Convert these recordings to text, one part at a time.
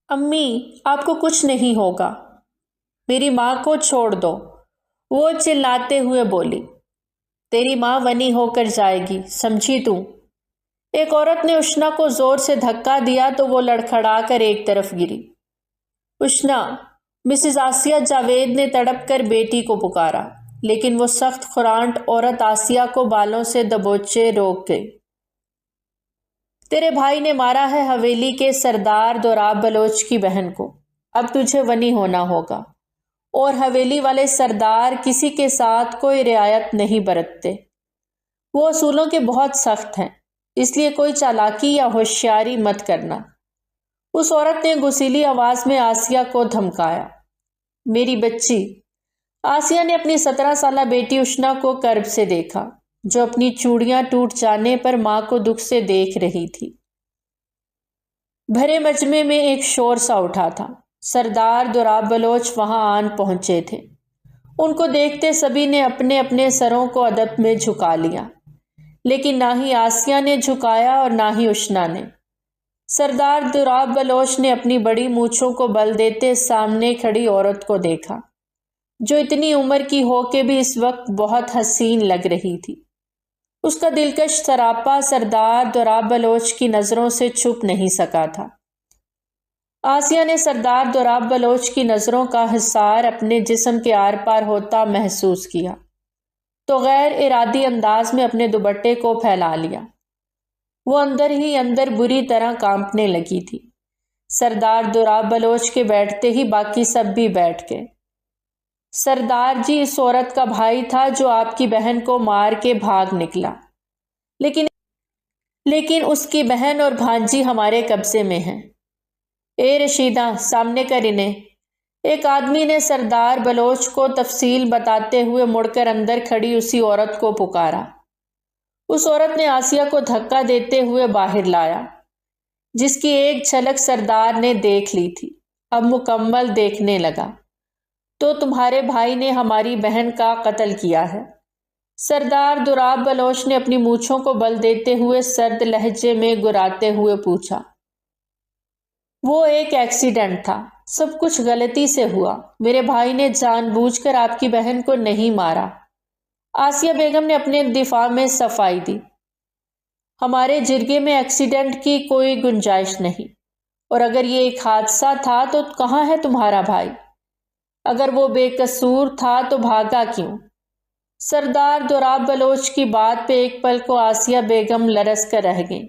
امی آپ کو کچھ نہیں ہوگا، میری ماں کو چھوڑ دو، وہ چلاتے ہوئے بولی۔ تیری ماں ونی ہو کر جائے گی، سمجھی تو؟ ایک عورت نے اشنا کو زور سے دھکا دیا تو وہ لڑکھڑا کر ایک طرف گری۔ اشنا، مسز آسیہ جاوید نے تڑپ کر بیٹی کو پکارا، لیکن وہ سخت خرانٹ عورت آسیہ کو بالوں سے دبوچے روک گئی۔ تیرے بھائی نے مارا ہے حویلی کے سردار دوراب بلوچ کی بہن کو، اب تجھے ونی ہونا ہوگا، اور حویلی والے سردار کسی کے ساتھ کوئی رعایت نہیں برتتے، وہ اصولوں کے بہت سخت ہیں، اس لیے کوئی چالاکی یا ہوشیاری مت کرنا۔ اس عورت نے غصیلی آواز میں آسیہ کو دھمکایا۔ میری بچی۔ آسیہ نے اپنی 17 سالہ بیٹی اشنا کو کرب سے دیکھا، جو اپنی چوڑیاں ٹوٹ جانے پر ماں کو دکھ سے دیکھ رہی تھی۔ بھرے مجمع میں ایک شور سا اٹھا تھا۔ سردار دوراب بلوچ وہاں آن پہنچے تھے۔ ان کو دیکھتے سبھی نے اپنے اپنے سروں کو ادب میں جھکا لیا، لیکن نہ ہی آسیہ نے جھکایا اور نہ ہی اشنا نے۔ سردار دوراب بلوچ نے اپنی بڑی مونچھوں کو بل دیتے سامنے کھڑی عورت کو دیکھا، جو اتنی عمر کی ہو کے بھی اس وقت بہت حسین لگ رہی تھی۔ اس کا دلکش سراپا سردار دوراب بلوچ کی نظروں سے چھپ نہیں سکا تھا۔ آسیہ نے سردار دوراب بلوچ کی نظروں کا حصار اپنے جسم کے آر پار ہوتا محسوس کیا تو غیر ارادی انداز میں اپنے دوپٹے کو پھیلا لیا۔ وہ اندر ہی اندر بری طرح کانپنے لگی تھی۔ سردار دوراب بلوچ کے بیٹھتے ہی باقی سب بھی بیٹھ گئے۔ سردار جی اس عورت کا بھائی تھا جو آپ کی بہن کو مار کے بھاگ نکلا، لیکن اس کی بہن اور بھانجی ہمارے قبضے میں ہیں۔ اے رشیدہ، سامنے کر انہیں۔ ایک آدمی نے سردار بلوچ کو تفصیل بتاتے ہوئے مڑ کر اندر کھڑی اسی عورت کو پکارا۔ اس عورت نے آسیہ کو دھکا دیتے ہوئے باہر لایا، جس کی ایک جھلک سردار نے دیکھ لی تھی۔ اب مکمل دیکھنے لگا۔ تو تمہارے بھائی نے ہماری بہن کا قتل کیا ہے؟ سردار دوراب بلوچ نے اپنی مونچھوں کو بل دیتے ہوئے سرد لہجے میں گراتے ہوئے پوچھا۔ وہ ایک ایکسیڈنٹ تھا، سب کچھ غلطی سے ہوا، میرے بھائی نے جان بوجھ کر آپ کی بہن کو نہیں مارا۔ آسیہ بیگم نے اپنے دفاع میں صفائی دی۔ ہمارے جرگے میں ایکسیڈنٹ کی کوئی گنجائش نہیں، اور اگر یہ ایک حادثہ تھا تو کہاں ہے تمہارا بھائی؟ اگر وہ بے قصور تھا تو بھاگا کیوں؟ سردار دوراب بلوچ کی بات پہ ایک پل کو آسیہ بیگم لرز کر رہ گئیں۔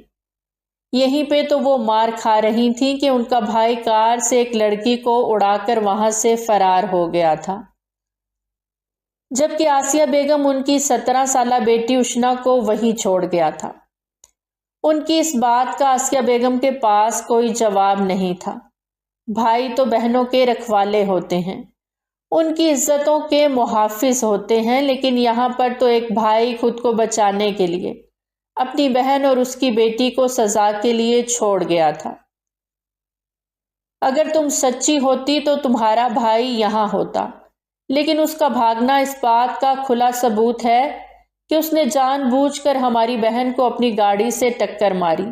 یہیں پہ تو وہ مار کھا رہی تھیں کہ ان کا بھائی کار سے ایک لڑکی کو اڑا کر وہاں سے فرار ہو گیا تھا، جبکہ آسیہ بیگم ان کی 17 سالہ بیٹی اشنا کو وہیں چھوڑ گیا تھا۔ ان کی اس بات کا آسیہ بیگم کے پاس کوئی جواب نہیں تھا۔ بھائی تو بہنوں کے رکھوالے ہوتے ہیں، ان کی عزتوں کے محافظ ہوتے ہیں، لیکن یہاں پر تو ایک بھائی خود کو بچانے کے لیے اپنی بہن اور اس کی بیٹی کو سزا کے لیے چھوڑ گیا تھا۔ اگر تم سچی ہوتی تو تمہارا بھائی یہاں ہوتا، لیکن اس کا بھاگنا اس بات کا کھلا ثبوت ہے کہ اس نے جان بوجھ کر ہماری بہن کو اپنی گاڑی سے ٹکر ماری،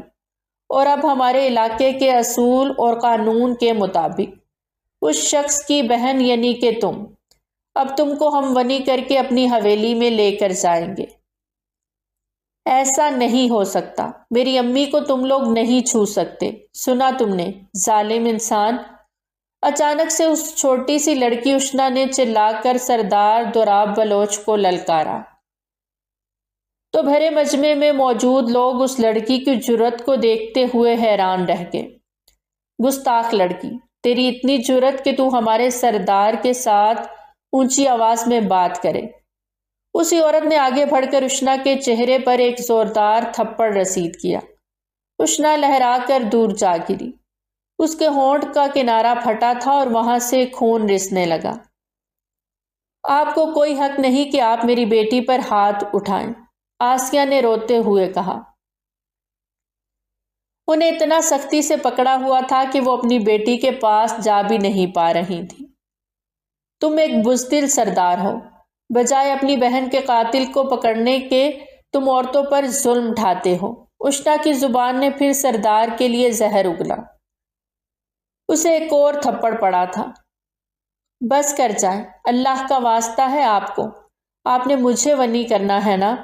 اور اب ہمارے علاقے کے اصول اور قانون کے مطابق اس شخص کی بہن یعنی کہ اب تم کو ہم ونی کر کے اپنی حویلی میں لے کر جائیں گے۔ ایسا نہیں ہو سکتا، میری امی کو تم لوگ نہیں چھو سکتے، سنا تم نے، ظالم انسان۔ اچانک سے اس چھوٹی سی لڑکی اشنا نے چلا کر سردار دوراب بلوچ کو للکارا تو بھرے مجمع میں موجود لوگ اس لڑکی کی جرأت کو دیکھتے ہوئے حیران رہ گئے۔ گستاخ لڑکی، تیری اتنی جرأت کہ تو ہمارے سردار کے ساتھ اونچی آواز میں بات کرے۔ اسی عورت نے آگے بڑھ کر اشنا کے چہرے پر ایک زوردار تھپڑ رسید کیا۔ اشنا لہرا کر دور جا گری۔ اس کے ہونٹ کا کنارہ پھٹا تھا اور وہاں سے خون رسنے لگا۔ آپ کو کوئی حق نہیں کہ آپ میری بیٹی پر ہاتھ اٹھائیں، آسیہ نے روتے ہوئے کہا۔ انہیں اتنا سختی سے پکڑا ہوا تھا کہ وہ اپنی بیٹی کے پاس جا بھی نہیں پا رہی تھی۔ تم ایک بزدل سردار ہو، بجائے اپنی بہن کے قاتل کو پکڑنے کے تم عورتوں پر ظلم ڈھاتے ہو۔ اشنا کی زبان نے پھر سردار کے لیے زہر اگلا۔ اسے ایک اور تھپڑ پڑا تھا۔ بس کر جائیں، اللہ کا واسطہ ہے آپ نے مجھے ونی کرنا ہے نا،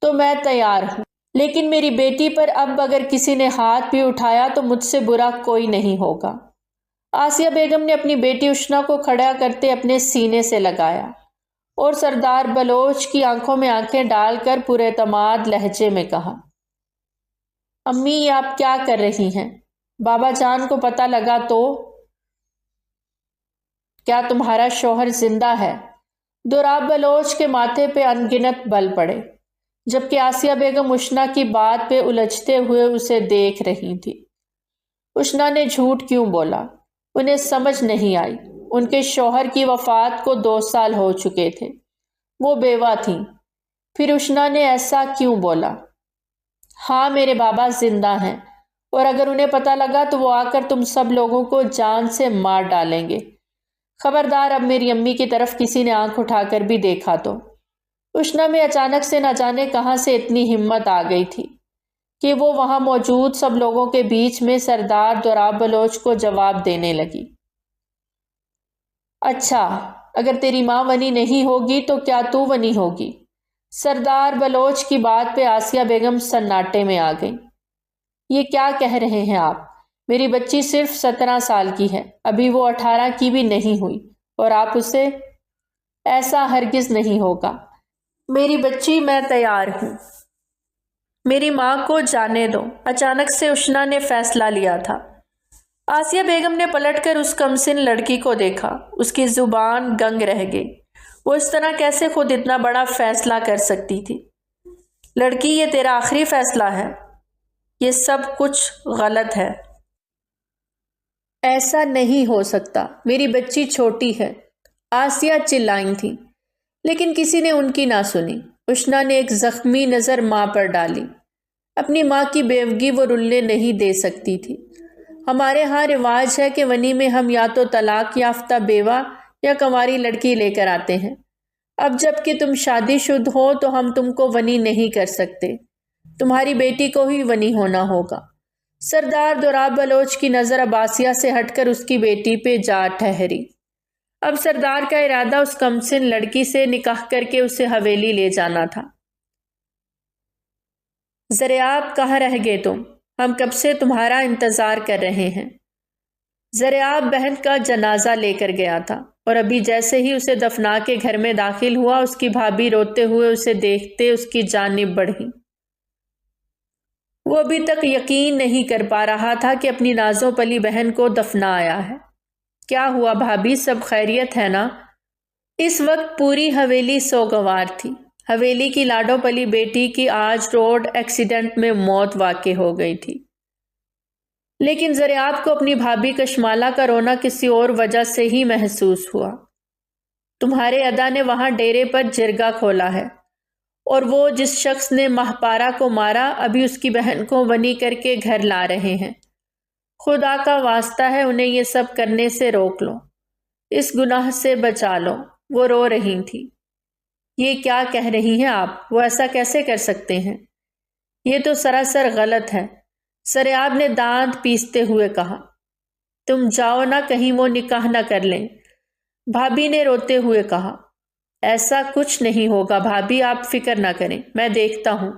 تو میں تیار ہوں، لیکن میری بیٹی پر اب اگر کسی نے ہاتھ بھی اٹھایا تو مجھ سے برا کوئی نہیں ہوگا۔ آسیہ بیگم نے اپنی بیٹی اشنا کو کھڑا کرتے اپنے سینے سے لگایا اور سردار بلوچ کی آنکھوں میں آنکھیں ڈال کر پورے اعتماد لہجے میں کہا، امی یہ آپ کیا کر رہی ہیں؟ بابا جان کو پتہ لگا تو؟ کیا تمہارا شوہر زندہ ہے؟ دوراب بلوچ کے ماتھے پہ انگنت بل پڑے، جبکہ آسیہ بیگم اشنا کی بات پہ الجھتے ہوئے اسے دیکھ رہی تھی۔ اشنا نے جھوٹ کیوں بولا؟ انہیں سمجھ نہیں آئی۔ ان کے شوہر کی وفات کو 2 سال ہو چکے تھے، وہ بیوہ تھیں، پھر اشنا نے ایسا کیوں بولا؟ ہاں میرے بابا زندہ ہیں، اور اگر انہیں پتہ لگا تو وہ آ کر تم سب لوگوں کو جان سے مار ڈالیں گے۔ خبردار اب میری امی کی طرف کسی نے آنکھ اٹھا کر بھی دیکھا تو۔ اشنا میں اچانک سے نہ جانے کہاں سے اتنی ہمت آ گئی تھی کہ وہ وہاں موجود سب لوگوں کے بیچ میں سردار دوراب بلوچ کو جواب دینے لگی۔ اچھا، اگر تیری ماں ونی نہیں ہوگی تو کیا تو ونی ہوگی؟ سردار بلوچ کی بات پہ آسیہ بیگم سناٹے میں آ گئی۔ یہ کیا کہہ رہے ہیں آپ؟ میری بچی صرف 17 سال کی ہے، ابھی وہ 18 کی بھی نہیں ہوئی، اور آپ اسے… ایسا ہرگز نہیں ہوگا میری بچی، میں تیار ہوں، میری ماں کو جانے دو۔ اچانک سے اشنا نے فیصلہ لیا تھا۔ آسیہ بیگم نے پلٹ کر اس کمسن لڑکی کو دیکھا، اس کی زبان گنگ رہ گئی۔ وہ اس طرح کیسے خود اتنا بڑا فیصلہ کر سکتی تھی؟ لڑکی، یہ تیرا آخری فیصلہ ہے؟ یہ سب کچھ غلط ہے۔ ایسا نہیں ہو سکتا، میری بچی چھوٹی ہے، آسیہ چلائیں تھی، لیکن کسی نے ان کی نہ سنی۔ اشنا نے ایک زخمی نظر ماں پر ڈالی۔ اپنی ماں کی بیوگی وہ رلنے نہیں دے سکتی تھی۔ ہمارے ہاں رواج ہے کہ ونی میں ہم یا تو طلاق یافتہ بیوہ یا کنواری لڑکی لے کر آتے ہیں۔ اب جب کہ تم شادی شدہ ہو تو ہم تم کو ونی نہیں کر سکتے، تمہاری بیٹی کو ہی ونی ہونا ہوگا۔ سردار دوراب بلوچ کی نظر اب آسیہ سے ہٹ کر اس کی بیٹی پہ جا ٹھہری۔ اب سردار کا ارادہ اس کمسن لڑکی سے نکاح کر کے اسے حویلی لے جانا تھا۔ زریاب، کہاں رہ گئے تم؟ ہم کب سے تمہارا انتظار کر رہے ہیں۔ زریاب بہن کا جنازہ لے کر گیا تھا، اور ابھی جیسے ہی اسے دفنا کے گھر میں داخل ہوا، اس کی بھابھی روتے ہوئے اسے دیکھتے اس کی جانب بڑھی۔ وہ ابھی تک یقین نہیں کر پا رہا تھا کہ اپنی نازوں پلی بہن کو دفنا آیا ہے۔ کیا ہوا بھابھی، سب خیریت ہے نا؟ اس وقت پوری حویلی سوگوار تھی۔ حویلی کی لاڈو پلی بیٹی کی آج روڈ ایکسیڈنٹ میں موت واقع ہو گئی تھی، لیکن زریاب کو اپنی بھابھی کشمالہ کا رونا کسی اور وجہ سے ہی محسوس ہوا۔ تمہارے ادا نے وہاں ڈیرے پر جرگا کھولا ہے، اور وہ جس شخص نے مہپارا کو مارا ابھی اس کی بہن کو ونی کر کے گھر لا رہے ہیں۔ خدا کا واسطہ ہے انہیں یہ سب کرنے سے روک لو، اس گناہ سے بچا لو۔ وہ رو رہی تھی۔ یہ کیا کہہ رہی ہیں آپ؟ وہ ایسا کیسے کر سکتے ہیں؟ یہ تو سراسر غلط ہے، زریاب نے دانت پیستے ہوئے کہا۔ تم جاؤ نہ، کہیں وہ نکاح نہ کر لیں، بھابھی نے روتے ہوئے کہا۔ ایسا کچھ نہیں ہوگا بھابھی، آپ فکر نہ کریں، میں دیکھتا ہوں۔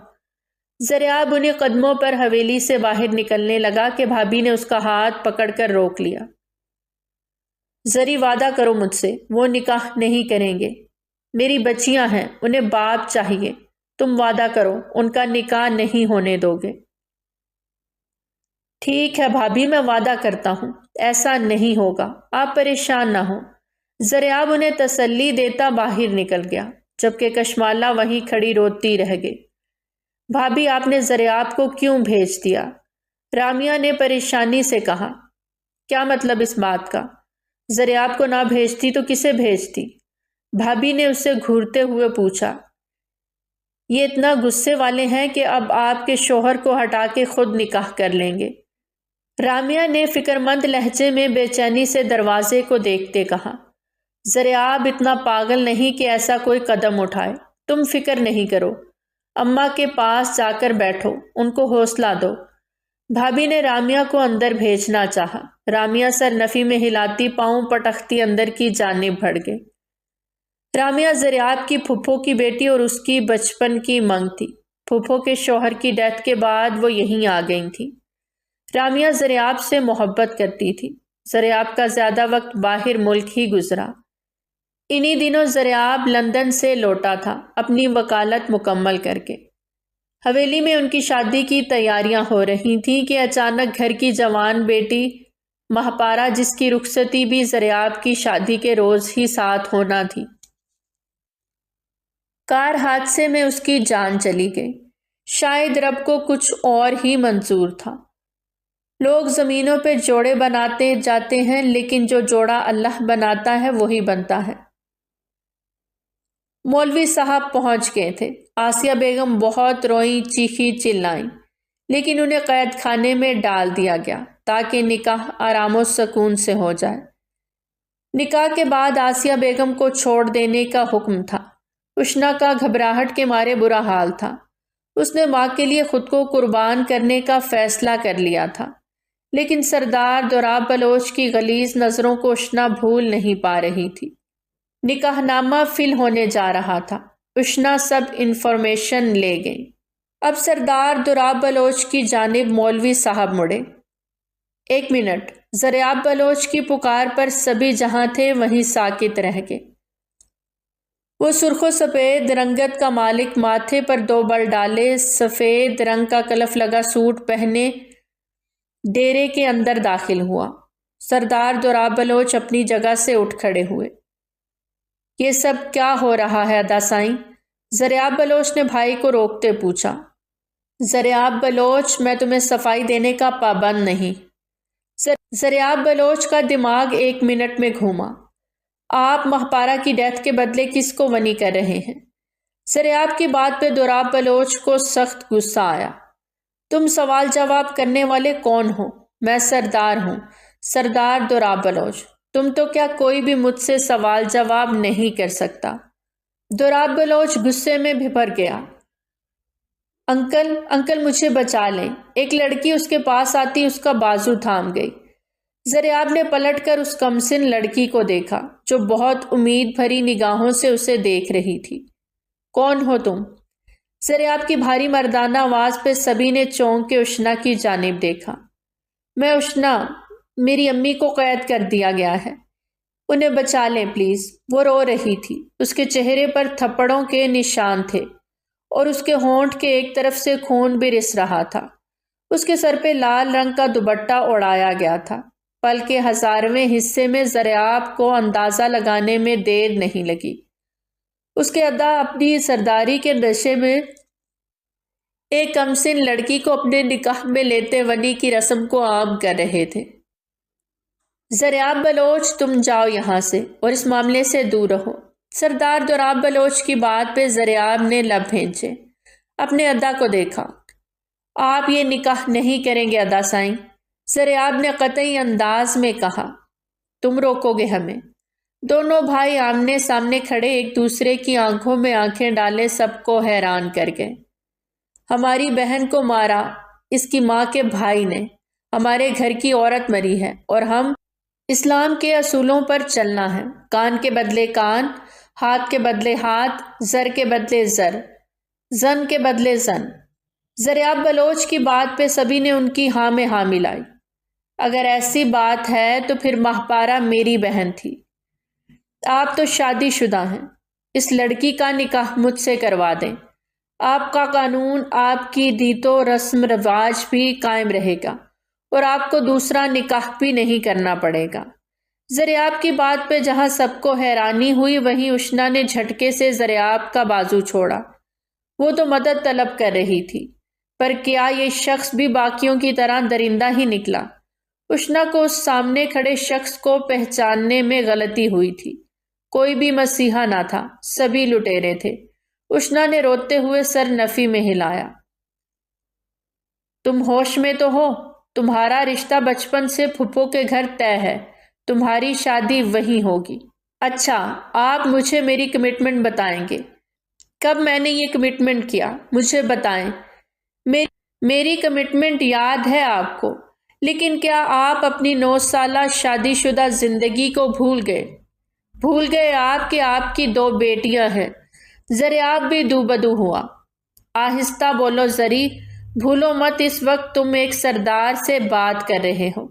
زریاب انہیں قدموں پر حویلی سے باہر نکلنے لگا کہ بھابھی نے اس کا ہاتھ پکڑ کر روک لیا۔ زری، وعدہ کرو مجھ سے، وہ نکاح نہیں کریں گے۔ میری بچیاں ہیں، انہیں باپ چاہیے، تم وعدہ کرو ان کا نکاح نہیں ہونے دو گے۔ ٹھیک ہے بھابھی، میں وعدہ کرتا ہوں، ایسا نہیں ہوگا، آپ پریشان نہ ہوں۔ زریاب انہیں تسلی دیتا باہر نکل گیا، جبکہ کشمالہ وہیں کھڑی روتی رہ گئی۔ بھابھی، آپ نے زریاب کو کیوں بھیج دیا؟ رامیہ نے پریشانی سے کہا۔ کیا مطلب اس بات کا؟ زریاب کو نہ بھیجتی تو کسے بھیجتی؟ بھابھی نے اسے گھورتے ہوئے پوچھا۔ یہ اتنا غصے والے ہیں کہ اب آپ کے شوہر کو ہٹا کے خود نکاح کر لیں گے۔ رامیہ نے فکر مند لہجے میں بے چینی سے دروازے کو دیکھتے کہا۔ زریاب اتنا پاگل نہیں کہ ایسا کوئی قدم اٹھائے، تم فکر نہیں کرو، اماں کے پاس جا کر بیٹھو، ان کو حوصلہ دو۔ بھابھی نے رامیہ کو اندر بھیجنا چاہا۔ رامیہ سر نفی میں ہلاتی پاؤں پٹختی اندر کی جانب بڑھ گئی۔ رامیہ زریاب کی پھپھو کی بیٹی اور اس کی بچپن کی منگ تھی۔ پھپھو کے شوہر کی ڈیتھ کے بعد وہ یہیں آ گئی تھی۔ رامیہ زریاب سے محبت کرتی تھی۔ زریاب کا زیادہ وقت باہر ملک ہی گزرا۔ انہی دنوں زریاب لندن سے لوٹا تھا اپنی وکالت مکمل کر کے۔ حویلی میں ان کی شادی کی تیاریاں ہو رہی تھیں کہ اچانک گھر کی جوان بیٹی مہاپارا، جس کی رخصتی بھی زریاب کی شادی کے روز ہی ساتھ ہونا تھی، کار حادثے میں اس کی جان چلی گئی۔ شاید رب کو کچھ اور ہی منظور تھا۔ لوگ زمینوں پہ جوڑے بناتے جاتے ہیں، لیکن جو جوڑا اللہ بناتا ہے وہی بنتا ہے۔ مولوی صاحب پہنچ گئے تھے۔ آسیہ بیگم بہت روئیں، چیخی، چلائیں، لیکن انہیں قید خانے میں ڈال دیا گیا تاکہ نکاح آرام و سکون سے ہو جائے۔ نکاح کے بعد آسیہ بیگم کو چھوڑ دینے کا حکم تھا۔ اشنا کا گھبراہٹ کے مارے برا حال تھا۔ اس نے ماں کے لیے خود کو قربان کرنے کا فیصلہ کر لیا تھا، لیکن سردار دوراب بلوچ کی غلیظ نظروں کو اشنا بھول نہیں پا رہی تھی۔ نکاح نامہ فل ہونے جا رہا تھا۔ اشنا سب انفارمیشن لے گئی۔ اب سردار دوراب بلوچ کی جانب مولوی صاحب مڑے۔ 1 منٹ۔ زریاب بلوچ کی پکار پر سبھی جہاں تھے وہیں ساکت رہ گئے۔ وہ سرخ و سفید رنگت کا مالک ماتھے پر 2 بل ڈالے، سفید رنگ کا کلف لگا سوٹ پہنے ڈیرے کے اندر داخل ہوا۔ سردار دوراب بلوچ اپنی جگہ سے اٹھ کھڑے ہوئے۔ یہ سب کیا ہو رہا ہے ادا سائیں؟ زریاب بلوچ نے بھائی کو روکتے پوچھا۔ زریاب بلوچ، میں تمہیں صفائی دینے کا پابند نہیں۔ زریاب بلوچ کا دماغ 1 منٹ میں گھوما۔ آپ مہاپارا کی ڈیتھ کے بدلے کس کو ونی کر رہے ہیں؟ زریاب کی بات پہ دوراب بلوچ کو سخت غصہ آیا۔ تم سوال جواب کرنے والے کون ہو؟ میں سردار ہوں، سردار دوراب بلوچ۔ تم تو کیا کوئی بھی مجھ سے سوال جواب نہیں کر سکتا۔ دوراب بلوچ غصے میں بھر گیا۔ انکل مجھے بچا لیں۔ ایک لڑکی اس کے پاس آتی اس کا بازو تھام گئی۔ زریاب نے پلٹ کر اس کمسن لڑکی کو دیکھا جو بہت امید بھری نگاہوں سے اسے دیکھ رہی تھی۔ کون ہو تم؟ زریاب کی بھاری مردانہ آواز پہ سبھی نے چونک کے اشنا کی جانب دیکھا۔ میں اشنا، میری امی کو قید کر دیا گیا ہے، انہیں بچا لیں پلیز۔ وہ رو رہی تھی۔ اس کے چہرے پر تھپڑوں کے نشان تھے اور اس کے ہونٹ کے ایک طرف سے خون بھی رس رہا تھا۔ اس کے سر پہ لال رنگ کا دوپٹہ اوڑھایا گیا تھا۔ پل کے 1000ویں حصے میں زریاب کو اندازہ لگانے میں دیر نہیں لگی۔ اس کے ادا اپنی سرداری کے نشے میں ایک کمسن لڑکی کو اپنے نکاح میں لیتے ونی کی رسم کو عام کر رہے تھے۔ زریاب بلوچ، تم جاؤ یہاں سے اور اس معاملے سے دور رہو۔ سردار دوراب بلوچ کی بات پہ زریاب نے لب بھینچے۔ اپنے ادا کو دیکھا۔ آپ یہ نکاح نہیں کریں گے ادا سائیں، زریاب نے قطعی انداز میں کہا۔ تم روکو گے ہمیں؟ دونوں بھائی آمنے سامنے کھڑے ایک دوسرے کی آنکھوں میں آنکھیں ڈالے سب کو حیران کر گئے۔ ہماری بہن کو مارا اس کی ماں کے بھائی نے، ہمارے گھر کی عورت مری ہے اور ہم اسلام کے اصولوں پر چلنا ہے۔ کان کے بدلے کان، ہاتھ کے بدلے ہاتھ، زر کے بدلے زر، زن کے بدلے زن۔ زریاب بلوچ کی بات پہ سبھی نے ان کی ہاں میں ہاں ملائی۔ اگر ایسی بات ہے تو پھر مہاپارا میری بہن تھی۔ آپ تو شادی شدہ ہیں، اس لڑکی کا نکاح مجھ سے کروا دیں۔ آپ کا قانون، آپ کی دیتو رسم رواج بھی قائم رہے گا اور آپ کو دوسرا نکاح بھی نہیں کرنا پڑے گا۔ زریاب کی بات پہ جہاں سب کو حیرانی ہوئی وہیں اشنا نے جھٹکے سے زریاب کا بازو چھوڑا۔ وہ تو مدد طلب کر رہی تھی، پر کیا یہ شخص بھی باقیوں کی طرح درندہ ہی نکلا؟ اشنا کو اس سامنے کھڑے شخص کو پہچاننے میں غلطی ہوئی تھی۔ کوئی بھی مسیحا نہ تھا، سبھی لٹیرے تھے۔ اشنا نے روتے ہوئے سر نفی میں ہلایا۔ تم ہوش میں تو ہو؟ تمہارا رشتہ بچپن سے پھپھو کے گھر طے ہے، تمہاری شادی وہیں ہوگی۔ اچھا، آپ مجھے میری کمٹمنٹ بتائیں گے؟ کب میں نے یہ کمٹمنٹ کیا؟ مجھے بتائیں۔ میری کمٹمنٹ یاد ہے آپ کو، لیکن کیا آپ اپنی 9 سالہ شادی شدہ زندگی کو بھول گئے؟ بھول گئے آپ کہ آپ کی 2 بیٹیاں ہیں؟ زریاب بھی دوبدو ہوا۔ آہستہ بولو زری، بھولو مت اس وقت تم ایک سردار سے بات کر رہے ہو۔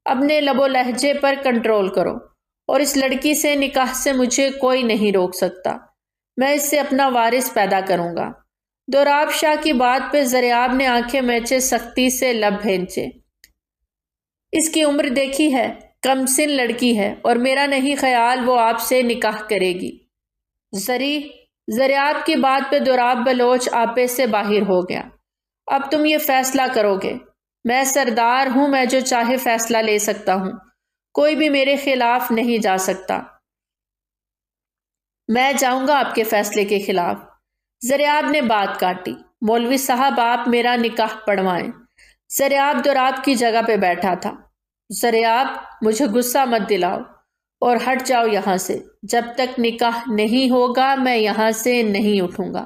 اپنے لب و لہجے پر کنٹرول کرو، اور اس لڑکی سے نکاح سے مجھے کوئی نہیں روک سکتا۔ میں اس سے اپنا وارث پیدا کروں گا۔ دوراب شاہ کی بات پہ زریاب نے آنکھیں میچے سختی سے لب بھینچے۔ اس کی عمر دیکھی ہے، کم سن لڑکی ہے، اور میرا نہیں خیال وہ آپ سے نکاح کرے گی۔ زریاب کی بات پہ دوراب بلوچ آپے سے باہر ہو گیا۔ اب تم یہ فیصلہ کرو گے؟ میں سردار ہوں، میں جو چاہے فیصلہ لے سکتا ہوں، کوئی بھی میرے خلاف نہیں جا سکتا۔ میں جاؤں گا آپ کے فیصلے کے خلاف۔ زریاب نے بات کاٹی۔ مولوی صاحب آپ میرا نکاح پڑھوائیں۔ زریاب دوراب کی جگہ پہ بیٹھا تھا۔ زریاب، مجھے غصہ مت دلاؤ اور ہٹ جاؤ یہاں سے۔ جب تک نکاح نہیں ہوگا میں یہاں سے نہیں اٹھوں گا،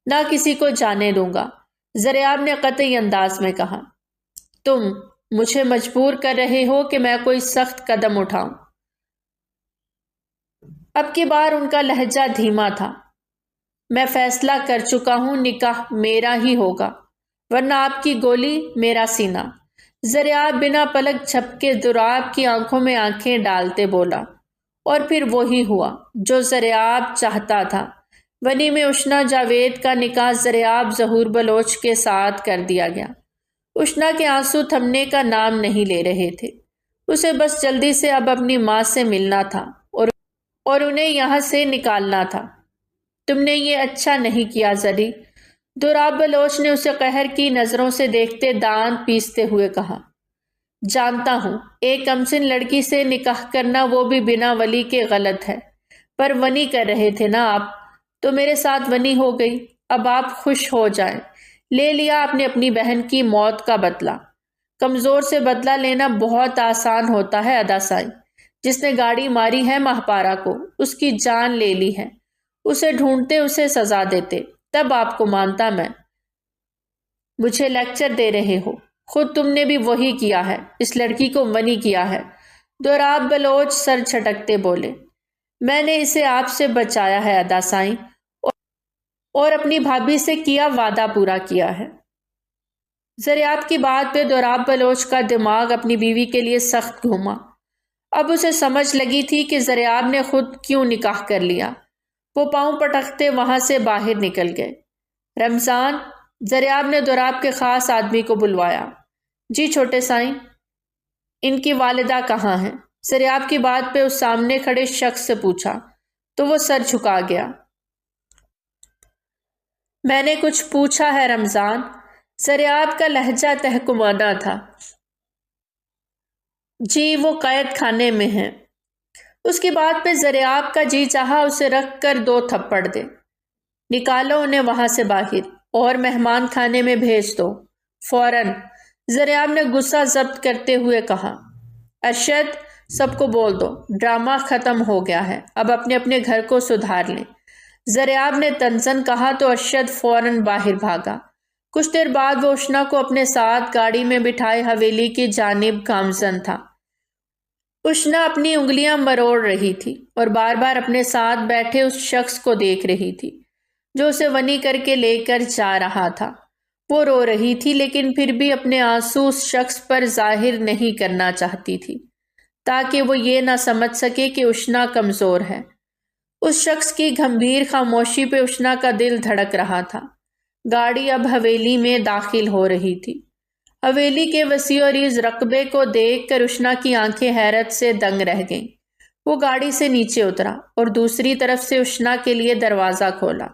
نہ کسی کو جانے دوں گا، زریاب نے قطعی انداز میں کہا۔ تم مجھے مجبور کر رہے ہو کہ میں کوئی سخت قدم اٹھاؤں۔ اب کی بار ان کا لہجہ دھیما تھا۔ میں فیصلہ کر چکا ہوں، نکاح میرا ہی ہوگا، ورنہ آپ کی گولی میرا سینہ۔ زریاب بنا پلک جھپکے دوراب کی آنکھوں میں آنکھیں ڈالتے بولا، اور پھر وہی ہوا جو زریاب چاہتا تھا۔ ونی میں اشنا جاوید کا نکاح زریاب ظہور بلوچ کے ساتھ کر دیا گیا۔ اشنا کے آنسو تھمنے کا نام نہیں لے رہے تھے۔ اسے بس جلدی سے اب اپنی ماں سے ملنا تھا اور انہیں یہاں سے نکالنا تھا۔ تم نے یہ اچھا نہیں کیا زری، دوراب بلوچ نے اسے قہر کی نظروں سے دیکھتے دانت پیستے ہوئے کہا۔ جانتا ہوں ایک کمسن لڑکی سے نکاح کرنا، وہ بھی بنا ولی کے، غلط ہے، پر ونی کر رہے تھے نا آپ، تو میرے ساتھ ونی ہو گئی۔ اب آپ خوش ہو جائیں۔ لے لیا آپ نے اپنی بہن کی موت کا بدلہ۔ کمزور سے بدلہ لینا بہت آسان ہوتا ہے ادا سائی۔ جس نے گاڑی ماری ہے مہپارا کو، اس کی جان لے لی ہے، اسے ڈھونڈتے، اسے سزا دیتے، تب آپ کو مانتا میں۔ مجھے لیکچر دے رہے ہو، خود تم نے بھی وہی کیا ہے، اس لڑکی کو ونی کیا ہے۔ دوراب بلوچ سر چھٹکتے بولے۔ میں نے اسے آپ سے بچایا ہے ادا سائیں، اور اپنی بھابھی سے کیا وعدہ پورا کیا ہے۔ زریاب کی بات پہ دوراب بلوچ کا دماغ اپنی بیوی کے لیے سخت گھوما۔ اب اسے سمجھ لگی تھی کہ زریاب نے خود کیوں نکاح کر لیا۔ وہ پاؤں پٹکتے وہاں سے باہر نکل گئے۔ رمضان، زریاب نے دوراب کے خاص آدمی کو بلوایا۔ جی چھوٹے سائیں، ان کی والدہ کہاں ہیں؟ زریاب کی بات پہ اس سامنے کھڑے شخص سے پوچھا تو وہ سر جھکا گیا۔ میں نے کچھ پوچھا ہے رمضان؟ زریاب کا لہجہ تحکمانہ تھا۔ جی وہ قید خانے میں ہیں۔ اس کی بات پہ زریاب کا جی چاہا اسے رکھ کر 2 تھپڑ دے۔ نکالو انہیں وہاں سے باہر، اور مہمان خانے میں بھیج دو، فوراً، زریاب نے غصہ ضبط کرتے ہوئے کہا۔ ارشد، سب کو بول دو، ڈرامہ ختم ہو گیا ہے، اب اپنے اپنے گھر کو سدھار لیں۔ زریاب نے تنزن کہا تو ارشد فوراً باہر بھاگا۔ کچھ دیر بعد وہ اشنا کو اپنے ساتھ گاڑی میں بٹھائے حویلی کی جانب گامزن تھا۔ اشنا اپنی انگلیاں مروڑ رہی تھی اور بار بار اپنے ساتھ بیٹھے اس شخص کو دیکھ رہی تھی جو اسے ونی کر کے لے کر جا رہا تھا۔ وہ رو رہی تھی لیکن پھر بھی اپنے آنسو اس شخص پر ظاہر نہیں کرنا چاہتی تھی تاکہ وہ یہ نہ سمجھ سکے کہ اشنا کمزور ہے۔ اس شخص کی گھمبیر خاموشی پہ اشنا کا دل دھڑک رہا تھا۔ گاڑی اب حویلی میں داخل ہو رہی تھی۔ حویلی کے وسیع و عریض رقبے کو دیکھ کر اشنا کی آنکھیں حیرت سے دنگ رہ گئیں۔ وہ گاڑی سے نیچے اترا اور دوسری طرف سے اشنا کے لیے دروازہ کھولا۔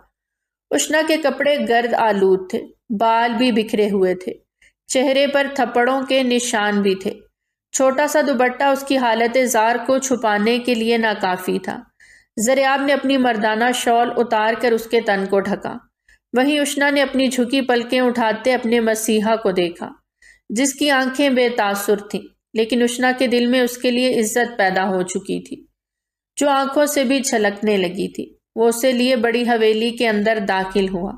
اشنا کے کپڑے گرد آلود تھے، بال بھی بکھرے ہوئے تھے، چہرے پر تھپڑوں کے نشان بھی تھے۔ چھوٹا سا دوپٹہ اس کی حالت زار کو چھپانے کے لیے ناکافی تھا۔ زریاب نے اپنی مردانہ شال اتار کر اس کے تن کو ڈھکا۔ وہیں اشنا نے اپنی جھکی پلکیں اٹھاتے اپنے مسیحا کو دیکھا جس کی آنکھیں بے تاثر تھیں، لیکن اشنا کے دل میں اس کے لیے عزت پیدا ہو چکی تھی جو آنکھوں سے بھی جھلکنے لگی تھی۔ وہ اسے لیے بڑی حویلی کے اندر داخل ہوا۔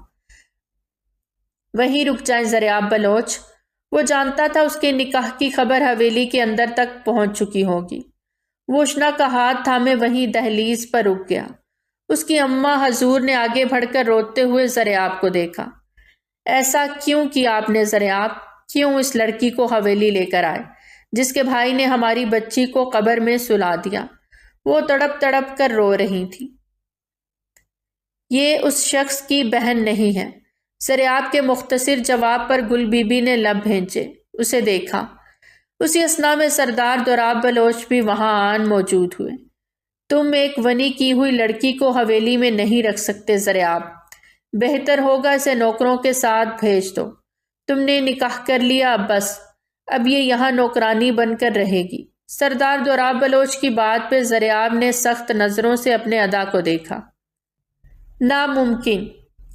وہیں رک جائیں زریاب بلوچ۔ وہ جانتا تھا اس کے نکاح کی خبر حویلی کے اندر تک پہنچ چکی ہوگی۔ وہ اشنا کا ہاتھ تھامے وہیں دہلیز پر رک گیا۔ اس کی اماں حضور نے آگے بڑھ کر روتے ہوئے زریاب کو دیکھا۔ ایسا کیوں کیا آپ نے زریاب؟ کیوں اس لڑکی کو حویلی لے کر آئے جس کے بھائی نے ہماری بچی کو قبر میں سلا دیا؟ وہ تڑپ تڑپ کر رو رہی تھی۔ یہ اس شخص کی بہن نہیں ہے۔ زریاب کے مختصر جواب پر گل بی بی نے لب بھینچے، اسے دیکھا۔ اسی اثنا میں سردار دوراب بلوچ بھی وہاں آن موجود ہوئے۔ تم ایک ونی کی ہوئی لڑکی کو حویلی میں نہیں رکھ سکتے زریاب، بہتر ہوگا اسے نوکروں کے ساتھ بھیج دو۔ تم نے نکاح کر لیا، اب بس، اب یہ یہاں نوکرانی بن کر رہے گی۔ سردار دوراب بلوچ کی بات پہ زریاب نے سخت نظروں سے اپنے ادا کو دیکھا۔ ناممکن،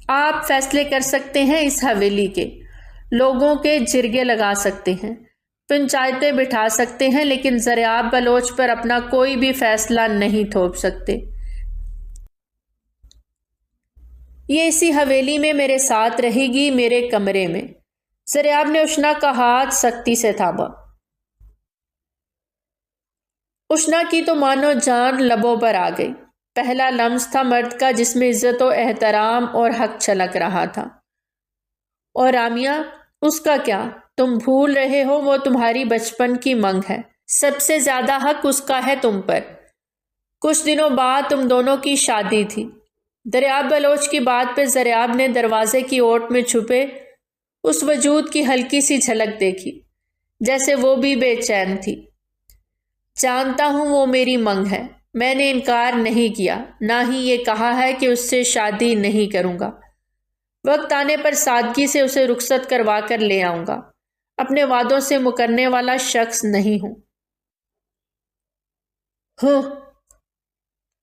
آپ فیصلے کر سکتے ہیں اس حویلی کے، لوگوں کے جرگے لگا سکتے ہیں، پنچایتیں بٹھا سکتے ہیں، لیکن زریاب بلوچ پر اپنا کوئی بھی فیصلہ نہیں تھوپ سکتے۔ یہ اسی حویلی میں میرے ساتھ رہے گی، میرے کمرے میں۔ زریاب نے اشنا کا ہاتھ سختی سے تھاما۔ اشنا کی تو مانو جان لبوں پر آ گئی۔ پہلا لمس تھا مرد کا جس میں عزت و احترام اور حق چھلک رہا تھا۔ اور رامیہ، اس کا کیا؟ تم بھول رہے ہو وہ تمہاری بچپن کی منگ ہے۔ سب سے زیادہ حق اس کا ہے تم پر۔ کچھ دنوں بعد تم دونوں کی شادی تھی۔ دریاب بلوچ کی بات پہ زریاب نے دروازے کی اوٹ میں چھپے اس وجود کی ہلکی سی جھلک دیکھی، جیسے وہ بھی بے چین تھی۔ جانتا ہوں وہ میری منگ ہے، میں نے انکار نہیں کیا، نہ ہی یہ کہا ہے کہ اس سے شادی نہیں کروں گا۔ وقت آنے پر سادگی سے اسے رخصت کروا کر لے آؤں گا۔ اپنے وعدوں سے مکرنے والا شخص نہیں ہوں۔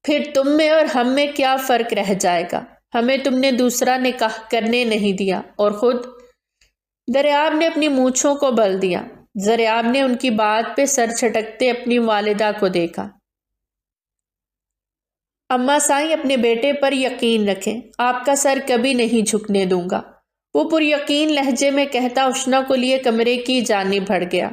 پھر تم میں اور ہم میں کیا فرق رہ جائے گا؟ ہمیں تم نے دوسرا نکاح کرنے نہیں دیا، اور خود؟ دریاب نے اپنی مونچھوں کو بل دیا۔ زریاب نے ان کی بات پہ سر چھٹکتے اپنی والدہ کو دیکھا۔ اماں سائیں، اپنے بیٹے پر یقین رکھیں، آپ کا سر کبھی نہیں جھکنے دوں گا، وہ پر یقین لہجے میں کہتا اشنا کو لیے کمرے کی جانب بڑھ گیا۔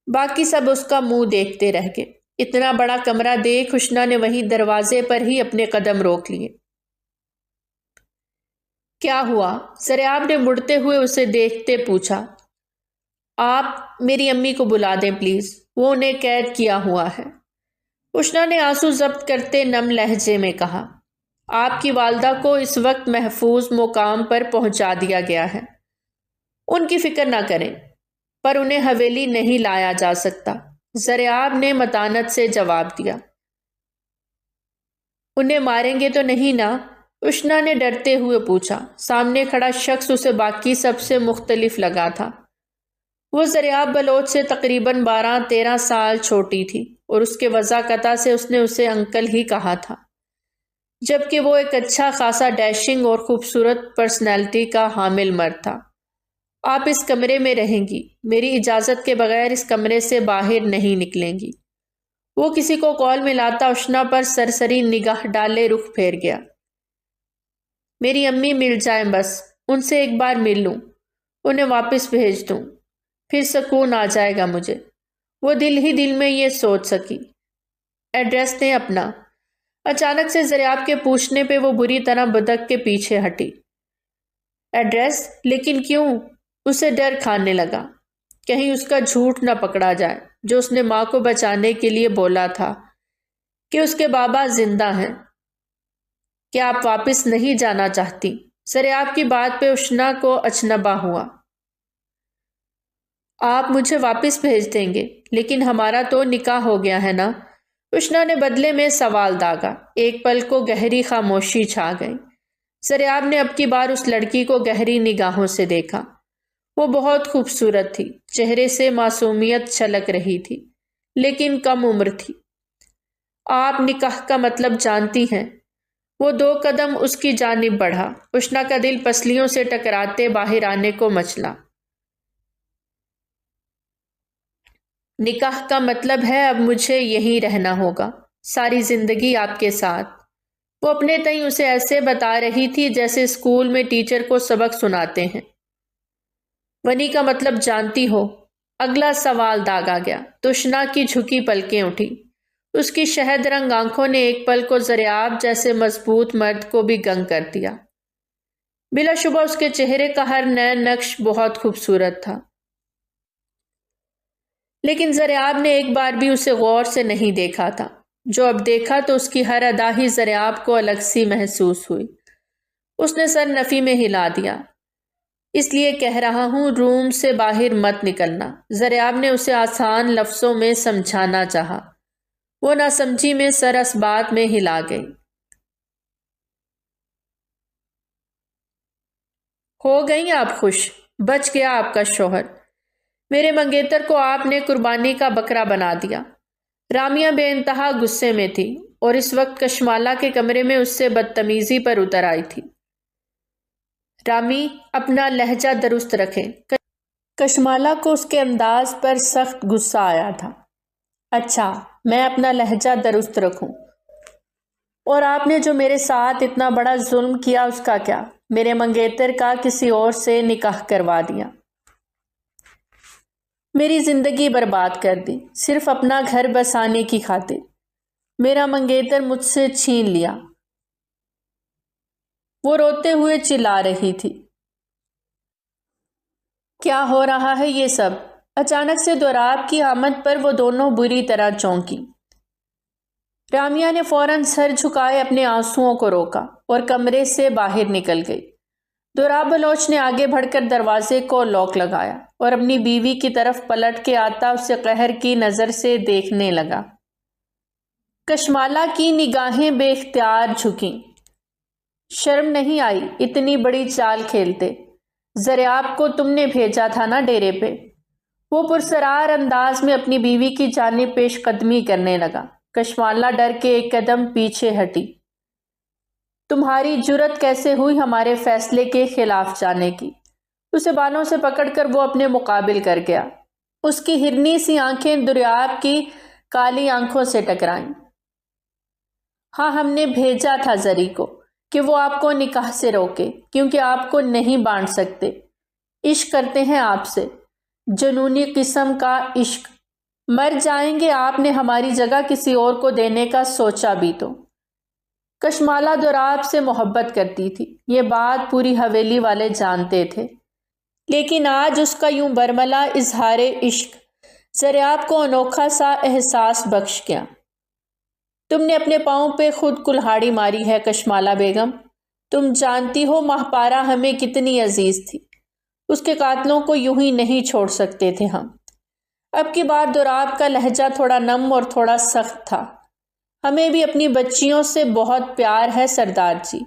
باقی سب اس کا منہ دیکھتے رہ گئے۔ اتنا بڑا کمرہ دیکھ اشنا نے وہیں دروازے پر ہی اپنے قدم روک لیے۔ کیا ہوا؟ زریاب نے مڑتے ہوئے اسے دیکھتے پوچھا۔ آپ میری امی کو بلا دیں پلیز، وہ انہیں قید کیا ہوا ہے۔ اشنا نے آنسو ضبط کرتے نم لہجے میں کہا۔ آپ کی والدہ کو اس وقت محفوظ مقام پر پہنچا دیا گیا ہے، ان کی فکر نہ کریں، پر انہیں حویلی نہیں لایا جا سکتا، زریاب نے متانت سے جواب دیا۔ انہیں ماریں گے تو نہیں نا؟ اشنا نے ڈرتے ہوئے پوچھا۔ سامنے کھڑا شخص اسے باقی سب سے مختلف لگا تھا۔ وہ زریاب بلوچ سے تقریباً 12-13 سال چھوٹی تھی، اور اس کے وضاحت سے اس نے اسے انکل ہی کہا تھا، جبکہ وہ ایک اچھا خاصا ڈیشنگ اور خوبصورت پرسنالٹی کا حامل مرد تھا۔ آپ اس کمرے میں رہیں گی، میری اجازت کے بغیر اس کمرے سے باہر نہیں نکلیں گی۔ وہ کسی کو کال میں لاتا اشنا پر سرسری نگاہ ڈالے رخ پھیر گیا۔ میری امی مل جائیں، بس ان سے ایک بار مل لوں، انہیں واپس بھیج دوں، پھر سکون آ جائے گا مجھے۔ وہ دل ہی دل میں یہ سوچ سکی۔ ایڈریس دیں اپنا۔ اچانک سے زریاب کے پوچھنے پہ وہ بری طرح بدک کے پیچھے ہٹی۔ ایڈریس؟ لیکن کیوں؟ اسے ڈر کھانے لگا، کہیں اس کا جھوٹ نہ پکڑا جائے جو اس نے ماں کو بچانے کے لیے بولا تھا کہ اس کے بابا زندہ ہیں۔ کیا آپ واپس نہیں جانا چاہتی؟ زریاب کی بات پہ اشنا کو اچنبا ہوا۔ آپ مجھے واپس بھیج دیں گے، لیکن ہمارا تو نکاح ہو گیا ہے نا؟ اشنا نے بدلے میں سوال داغا۔ ایک پل کو گہری خاموشی چھا گئی۔ زریاب نے اب کی بار اس لڑکی کو گہری نگاہوں سے دیکھا۔ وہ بہت خوبصورت تھی، چہرے سے معصومیت چھلک رہی تھی، لیکن کم عمر تھی۔ آپ نکاح کا مطلب جانتی ہیں؟ وہ 2 قدم اس کی جانب بڑھا۔ اشنا کا دل پسلیوں سے ٹکراتے باہر آنے کو مچلا۔ نکاح کا مطلب ہے اب مجھے یہیں رہنا ہوگا، ساری زندگی آپ کے ساتھ۔ وہ اپنے تئیں اسے ایسے بتا رہی تھی جیسے اسکول میں ٹیچر کو سبق سناتے ہیں۔ ونی کا مطلب جانتی ہو؟ اگلا سوال داغا گیا۔ تشنا کی جھکی پلکیں اٹھی۔ اس کی شہد رنگ آنکھوں نے ایک پل کو زریاب جیسے مضبوط مرد کو بھی گنگ کر دیا۔ بلا شبہ اس کے چہرے کا ہر نیا نقش بہت خوبصورت تھا، لیکن زریاب نے ایک بار بھی اسے غور سے نہیں دیکھا تھا۔ جو اب دیکھا تو اس کی ہر ادا ہی زریاب کو الگ سی محسوس ہوئی۔ اس نے سر نفی میں ہلا دیا۔ اس لیے کہہ رہا ہوں روم سے باہر مت نکلنا۔ زریاب نے اسے آسان لفظوں میں سمجھانا چاہا۔ وہ ناسمجھی میں سر اسبات میں ہلا گئی۔ ہو گئیں آپ خوش؟ بچ گیا آپ کا شوہر۔ میرے منگیتر کو آپ نے قربانی کا بکرا بنا دیا۔ رامیہ بے انتہا غصے میں تھی اور اس وقت کشمالا کے کمرے میں اس سے بدتمیزی پر اتر آئی تھی۔ رامی، اپنا لہجہ درست رکھیں۔ کشمالا کو اس کے انداز پر سخت غصہ آیا تھا۔ اچھا، میں اپنا لہجہ درست رکھوں؟ اور آپ نے جو میرے ساتھ اتنا بڑا ظلم کیا اس کا کیا؟ میرے منگیتر کا کسی اور سے نکاح کروا دیا، میری زندگی برباد کر دی، صرف اپنا گھر بسانے کی خاطر۔ میرا منگیتر مجھ سے چھین لیا۔ وہ روتے ہوئے چلا رہی تھی۔ کیا ہو رہا ہے یہ سب؟ اچانک سے دوراب کی آمد پر وہ دونوں بری طرح چونکی۔ رامیہ نے فوراً سر جھکائے اپنے آنسوؤں کو روکا اور کمرے سے باہر نکل گئی۔ دوراب بلوچ نے آگے بڑھ کر دروازے کو لاک لگایا اور اپنی بیوی کی طرف پلٹ کے آتا اسے قہر کی نظر سے دیکھنے لگا۔ کشمالا کی نگاہیں بے اختیار جھکیں۔ شرم نہیں آئی اتنی بڑی چال کھیلتے؟ زریاب کو تم نے بھیجا تھا نا ڈیرے پہ؟ وہ پرسرار انداز میں اپنی بیوی کی جانب پیش قدمی کرنے لگا۔ کشمالا ڈر کے ایک قدم پیچھے ہٹی۔ تمہاری جرت کیسے ہوئی ہمارے فیصلے کے خلاف جانے کی؟ اسے بالوں سے پکڑ کر وہ اپنے مقابل کر گیا۔ اس کی ہرنی سی آنکھیں دریاب کی کالی آنکھوں سے ٹکرائیں۔ ہاں، ہم نے بھیجا تھا زری کو کہ وہ آپ کو نکاح سے روکے، کیونکہ آپ کو نہیں بانٹ سکتے۔ عشق کرتے ہیں آپ سے، جنونی قسم کا عشق۔ مر جائیں گے آپ نے ہماری جگہ کسی اور کو دینے کا سوچا بھی تو۔ کشمالا دوراب سے محبت کرتی تھی، یہ بات پوری حویلی والے جانتے تھے، لیکن آج اس کا یوں برملا اظہار عشق زریاب کو انوکھا سا احساس بخش گیا۔ تم نے اپنے پاؤں پہ خود کلہاڑی ماری ہے کشمالا بیگم۔ تم جانتی ہو ماہپارہ ہمیں کتنی عزیز تھی، اس کے قاتلوں کو یوں ہی نہیں چھوڑ سکتے تھے ہم۔ اب کی بار دوراب کا لہجہ تھوڑا نم اور تھوڑا سخت تھا۔ ہمیں بھی اپنی بچیوں سے بہت پیار ہے سردار جی۔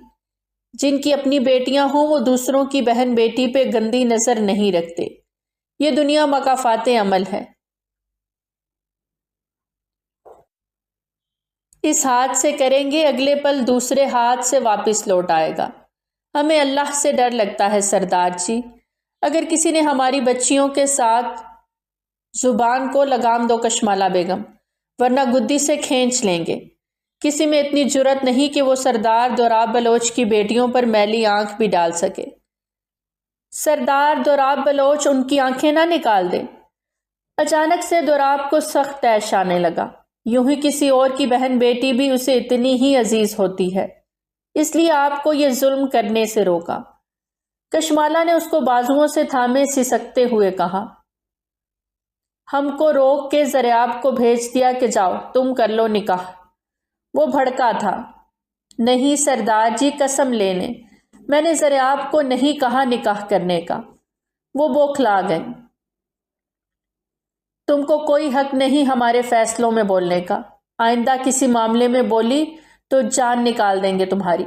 جن کی اپنی بیٹیاں ہوں وہ دوسروں کی بہن بیٹی پہ گندی نظر نہیں رکھتے۔ یہ دنیا مکافات عمل ہے۔ اس ہاتھ سے کریں گے اگلے پل دوسرے ہاتھ سے واپس لوٹ آئے گا۔ ہمیں اللہ سے ڈر لگتا ہے سردار جی۔ اگر کسی نے ہماری بچیوں کے ساتھ زبان کو لگام دو کشمالا بیگم، ورنہ گدی سے کھینچ لیں گے۔ کسی میں اتنی جرت نہیں کہ وہ سردار دوراب بلوچ کی بیٹیوں پر میلی آنکھ بھی ڈال سکے۔ سردار دوراب بلوچ ان کی آنکھیں نہ نکال دے۔ اچانک سے دوراب کو سخت طیش آنے لگا۔ یوں ہی کسی اور کی بہن بیٹی بھی اسے اتنی ہی عزیز ہوتی ہے، اس لیے آپ کو یہ ظلم کرنے سے روکا۔ کشمالا نے اس کو بازوؤں سے تھامے سسکتے ہوئے کہا۔ ہم کو روک کے زریاب کو بھیج دیا کہ جاؤ تم کر لو نکاح۔ وہ بھڑکا تھا۔ نہیں سردار جی، قسم لینے میں نے زریاب کو نہیں کہا نکاح کرنے کا۔ وہ بوکھلا گئیں۔ تم کو کوئی حق نہیں ہمارے فیصلوں میں بولنے کا۔ آئندہ کسی معاملے میں بولی تو جان نکال دیں گے تمہاری۔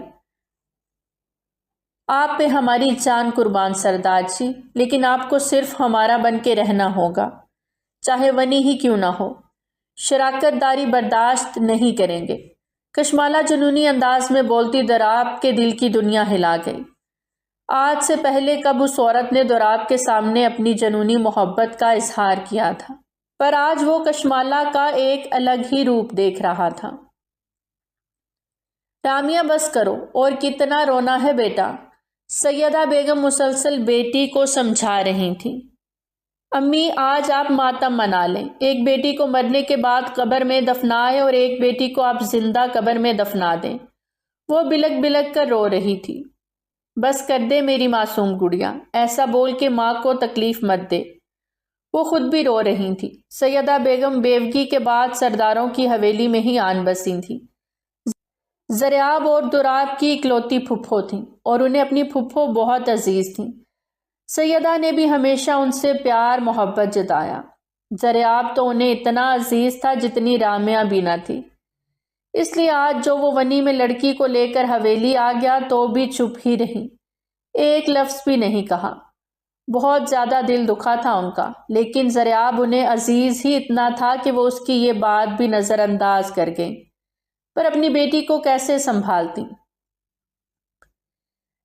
آپ پہ ہماری جان قربان سردار جی، لیکن آپ کو صرف ہمارا بن کے رہنا ہوگا، چاہے ونی ہی کیوں نہ ہو۔ شراکت داری برداشت نہیں کریں گے۔ کشمالا جنونی انداز میں بولتی دوراب کے دل کی دنیا ہلا گئی۔ آج سے پہلے کب اس عورت نے دوراب کے سامنے اپنی جنونی محبت کا اظہار کیا تھا، پر آج وہ کشمالا کا ایک الگ ہی روپ دیکھ رہا تھا۔ رامیہ بس کرو، اور کتنا رونا ہے بیٹا؟ سیدہ بیگم مسلسل بیٹی کو سمجھا رہی تھیں، امی آج آپ ماتم منا لیں، ایک بیٹی کو مرنے کے بعد قبر میں دفنائیں اور ایک بیٹی کو آپ زندہ قبر میں دفنا دیں۔ وہ بلک بلک کر رو رہی تھی۔ بس کر دے میری معصوم گڑیا، ایسا بول کے ماں کو تکلیف مت دے۔ وہ خود بھی رو رہی تھی۔ سیدہ بیگم بیوگی کے بعد سرداروں کی حویلی میں ہی آن بسی تھیں۔ زریاب اور دراب کی اکلوتی پھپھو تھیں اور انہیں اپنی پھپھو بہت عزیز تھیں۔ سیدہ نے بھی ہمیشہ ان سے پیار محبت جتایا۔ زریاب تو انہیں اتنا عزیز تھا جتنی رامیا بھی نہ تھی۔ اس لیے آج جو وہ ونی میں لڑکی کو لے کر حویلی آ گیا تو بھی چپ ہی رہی، ایک لفظ بھی نہیں کہا۔ بہت زیادہ دل دکھا تھا ان کا، لیکن زریاب انہیں عزیز ہی اتنا تھا کہ وہ اس کی یہ بات بھی نظر انداز کر گئیں، پر اپنی بیٹی کو کیسے سنبھالتی؟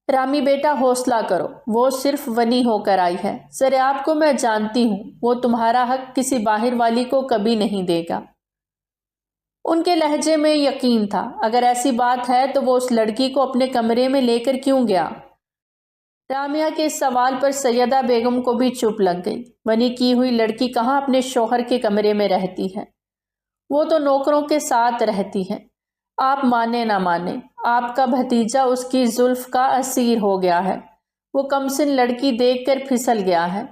رامی بیٹا حوصلہ کرو، وہ صرف ونی ہو کر آئی ہے۔ زریاب کو میں جانتی ہوں، وہ تمہارا حق کسی باہر والی کو کبھی نہیں دے گا۔ ان کے لہجے میں یقین تھا۔ اگر ایسی بات ہے تو وہ اس لڑکی کو اپنے کمرے میں لے کر کیوں گیا؟ رامیا کے اس سوال پر سیدہ بیگم کو بھی چپ لگ گئی۔ ونی کی ہوئی لڑکی کہاں اپنے شوہر کے کمرے میں رہتی ہے؟ وہ تو نوکروں کے ساتھ رہتی ہے۔ آپ مانے نہ مانے، آپ کا بھتیجا اس کی زلف کا اسیر ہو گیا ہے۔ وہ کمسن لڑکی دیکھ کر پھسل گیا ہے۔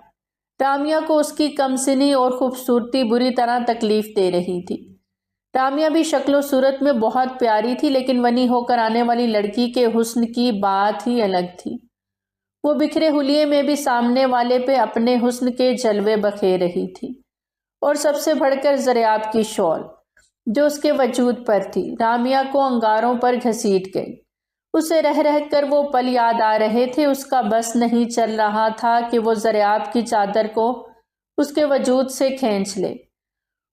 رامیا کو اس کی کمسنی اور خوبصورتی بری طرح تکلیف دے رہی تھی۔ رامیا بھی شکل و صورت میں بہت پیاری تھی، لیکن ونی ہو کر آنے والی لڑکی کے حسن کی بات ہی الگ تھی۔ وہ بکھرے حلیے میں بھی سامنے والے پہ اپنے حسن کے جلوے بکھیر رہی تھی، اور سب سے بڑھ کر زریاب کی شال جو اس کے وجود پر تھی رامیا کو انگاروں پر گھسیٹ گئی۔ اسے رہ رہ کر وہ پل یاد آ رہے تھے۔ اس کا بس نہیں چل رہا تھا کہ وہ زریاب کی چادر کو اس کے وجود سے کھینچ لے۔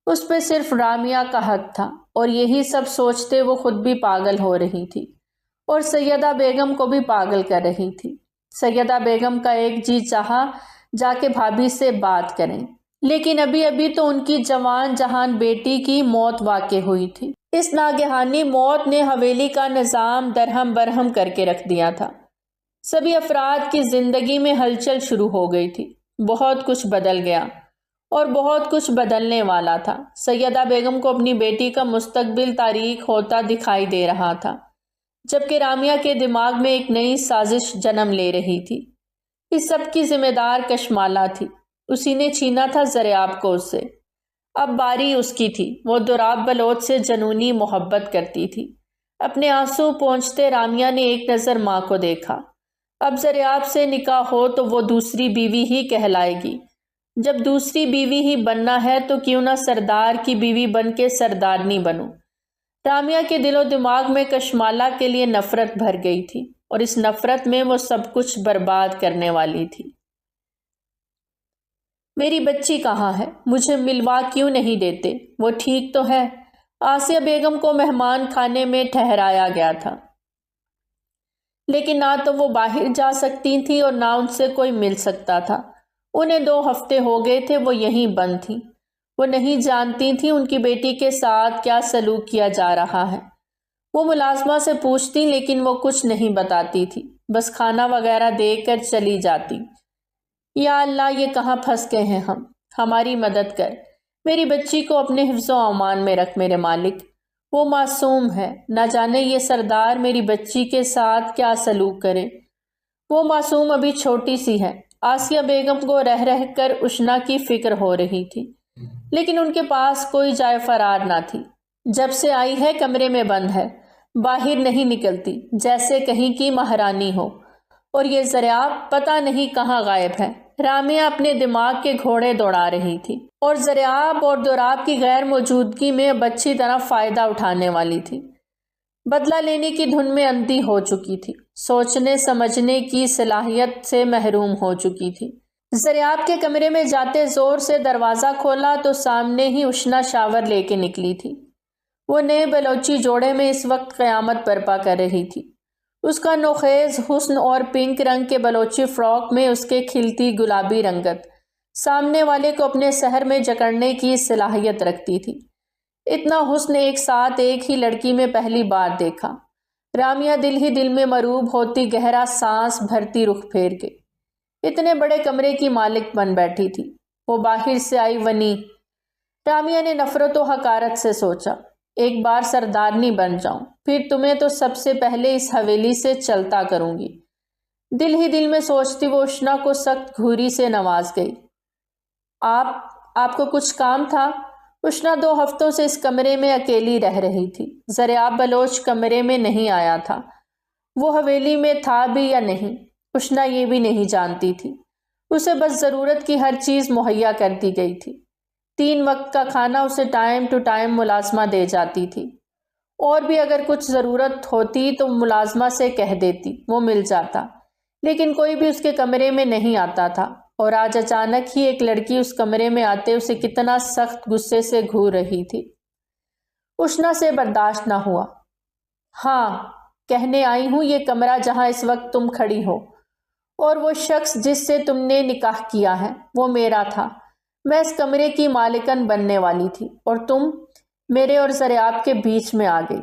اس پہ صرف رامیا کا حق تھا، اور یہی سب سوچتے وہ خود بھی پاگل ہو رہی تھی اور سیدہ بیگم کو بھی پاگل کر رہی تھی۔ سیدہ بیگم کا ایک جی چاہا جا کے بھابھی سے بات کریں، لیکن ابھی ابھی تو ان کی جوان جہان بیٹی کی موت واقع ہوئی تھی۔ اس ناگہانی موت نے حویلی کا نظام درہم برہم کر کے رکھ دیا تھا۔ سبھی افراد کی زندگی میں ہلچل شروع ہو گئی تھی۔ بہت کچھ بدل گیا اور بہت کچھ بدلنے والا تھا۔ سیدہ بیگم کو اپنی بیٹی کا مستقبل تاریک ہوتا دکھائی دے رہا تھا، جبکہ رامیا کے دماغ میں ایک نئی سازش جنم لے رہی تھی۔ اس سب کی ذمہ دار کشمالہ تھی۔ اسی نے چھینا تھا زریاب کو اس سے۔ اب باری اس کی تھی۔ وہ دراب بلوچ سے جنونی محبت کرتی تھی۔ اپنے آنسو پونچھتے رامیا نے ایک نظر ماں کو دیکھا۔ اب زریاب سے نکاح ہو تو وہ دوسری بیوی ہی کہلائے گی۔ جب دوسری بیوی ہی بننا ہے تو کیوں نہ سردار کی بیوی بن کے سردارنی بنوں۔ رامیا کے دل و دماغ میں کشمالہ کے لیے نفرت بھر گئی تھی، اور اس نفرت میں وہ سب کچھ برباد کرنے والی تھی۔ میری بچی کہاں ہے؟ مجھے ملوا کیوں نہیں دیتے؟ وہ ٹھیک تو ہے؟ آسیہ بیگم کو مہمان خانے میں ٹھہرایا گیا تھا، لیکن نہ تو وہ باہر جا سکتی تھی اور نہ ان سے کوئی مل سکتا تھا۔ انہیں 2 ہفتے ہو گئے تھے وہ یہیں بند تھیں۔ وہ نہیں جانتی تھیں ان کی بیٹی کے ساتھ کیا سلوک کیا جا رہا ہے۔ وہ ملازمہ سے پوچھتی لیکن وہ کچھ نہیں بتاتی تھی، بس کھانا وغیرہ دے کر چلی جاتی۔ یا اللہ، یہ کہاں پھنس گئے ہیں ہم، ہماری مدد کر، میری بچی کو اپنے حفظ و امان میں رکھ میرے مالک، وہ معصوم ہے، نہ جانے یہ سردار میری بچی کے ساتھ کیا سلوک کرے۔ وہ معصوم ابھی چھوٹی سی ہے۔ آسیہ بیگم کو رہ رہ کر اشنا کی فکر ہو رہی تھی، لیکن ان کے پاس کوئی جائے فرار نہ تھی۔ جب سے آئی ہے کمرے میں بند ہے، باہر نہیں نکلتی، جیسے کہیں کی مہارانی ہو، اور یہ زریاب پتہ نہیں کہاں غائب ہے۔ رامیا اپنے دماغ کے گھوڑے دوڑا رہی تھی، اور زریاب اور دراب کی غیر موجودگی میں اب اچھی طرح فائدہ اٹھانے والی تھی۔ بدلہ لینے کی دھن میں اندھی ہو چکی تھی، سوچنے سمجھنے کی صلاحیت سے محروم ہو چکی تھی۔ زریاب کے کمرے میں جاتے زور سے دروازہ کھولا تو سامنے ہی اشنا شاور لے کے نکلی تھی۔ وہ نئے بلوچی جوڑے میں اس وقت قیامت برپا کر رہی تھی۔ اس کا نوخیز حسن اور پنک رنگ کے بلوچی فراک میں اس کے کھلتی گلابی رنگت سامنے والے کو اپنے سحر میں جکڑنے کی صلاحیت رکھتی تھی۔ اتنا حسن ایک ساتھ ایک ہی لڑکی میں پہلی بار دیکھا۔ رامیا دل ہی دل میں مروب ہوتی گہرا سانس بھرتی رخ پھیر کے اتنے بڑے کمرے کی مالک بن بیٹھی تھی۔ وہ باہر سے آئی ونی۔ رامیا نے نفرت و حقارت سے سوچا، ایک بار سردارنی بن جاؤں، پھر تمہیں تو سب سے پہلے اس حویلی سے چلتا کروں گی۔ دل ہی دل میں سوچتی وہ اشنا کو سخت گھوری سے نواز گئی۔ آپ کو کچھ کام تھا؟ اشنا 2 ہفتوں سے اس کمرے میں اکیلی رہ رہی تھی۔ ضریاب بلوچ کمرے میں نہیں آیا تھا۔ وہ حویلی میں تھا بھی یا نہیں، اشنا یہ بھی نہیں جانتی تھی۔ اسے بس ضرورت کی ہر چیز مہیا کر دی گئی تھی۔ 3 وقت کا کھانا اسے ٹائم ٹو ٹائم ملازمہ دے جاتی تھی، اور بھی اگر کچھ ضرورت ہوتی تو ملازمہ سے کہہ دیتی، وہ مل جاتا، لیکن کوئی بھی اس کے کمرے میں نہیں آتا تھا۔ اور آج اچانک ہی ایک لڑکی اس کمرے میں آتے اسے کتنا سخت غصے سے گھور رہی تھی۔ اشنا سے برداشت نہ ہوا۔ ہاں، کہنے آئی ہوں یہ کمرہ جہاں اس وقت تم کھڑی ہو اور وہ شخص جس سے تم نے نکاح کیا ہے وہ میرا تھا۔ میں اس کمرے کی مالکن بننے والی تھی اور تم میرے اور ضریاب کے بیچ میں آ گئی،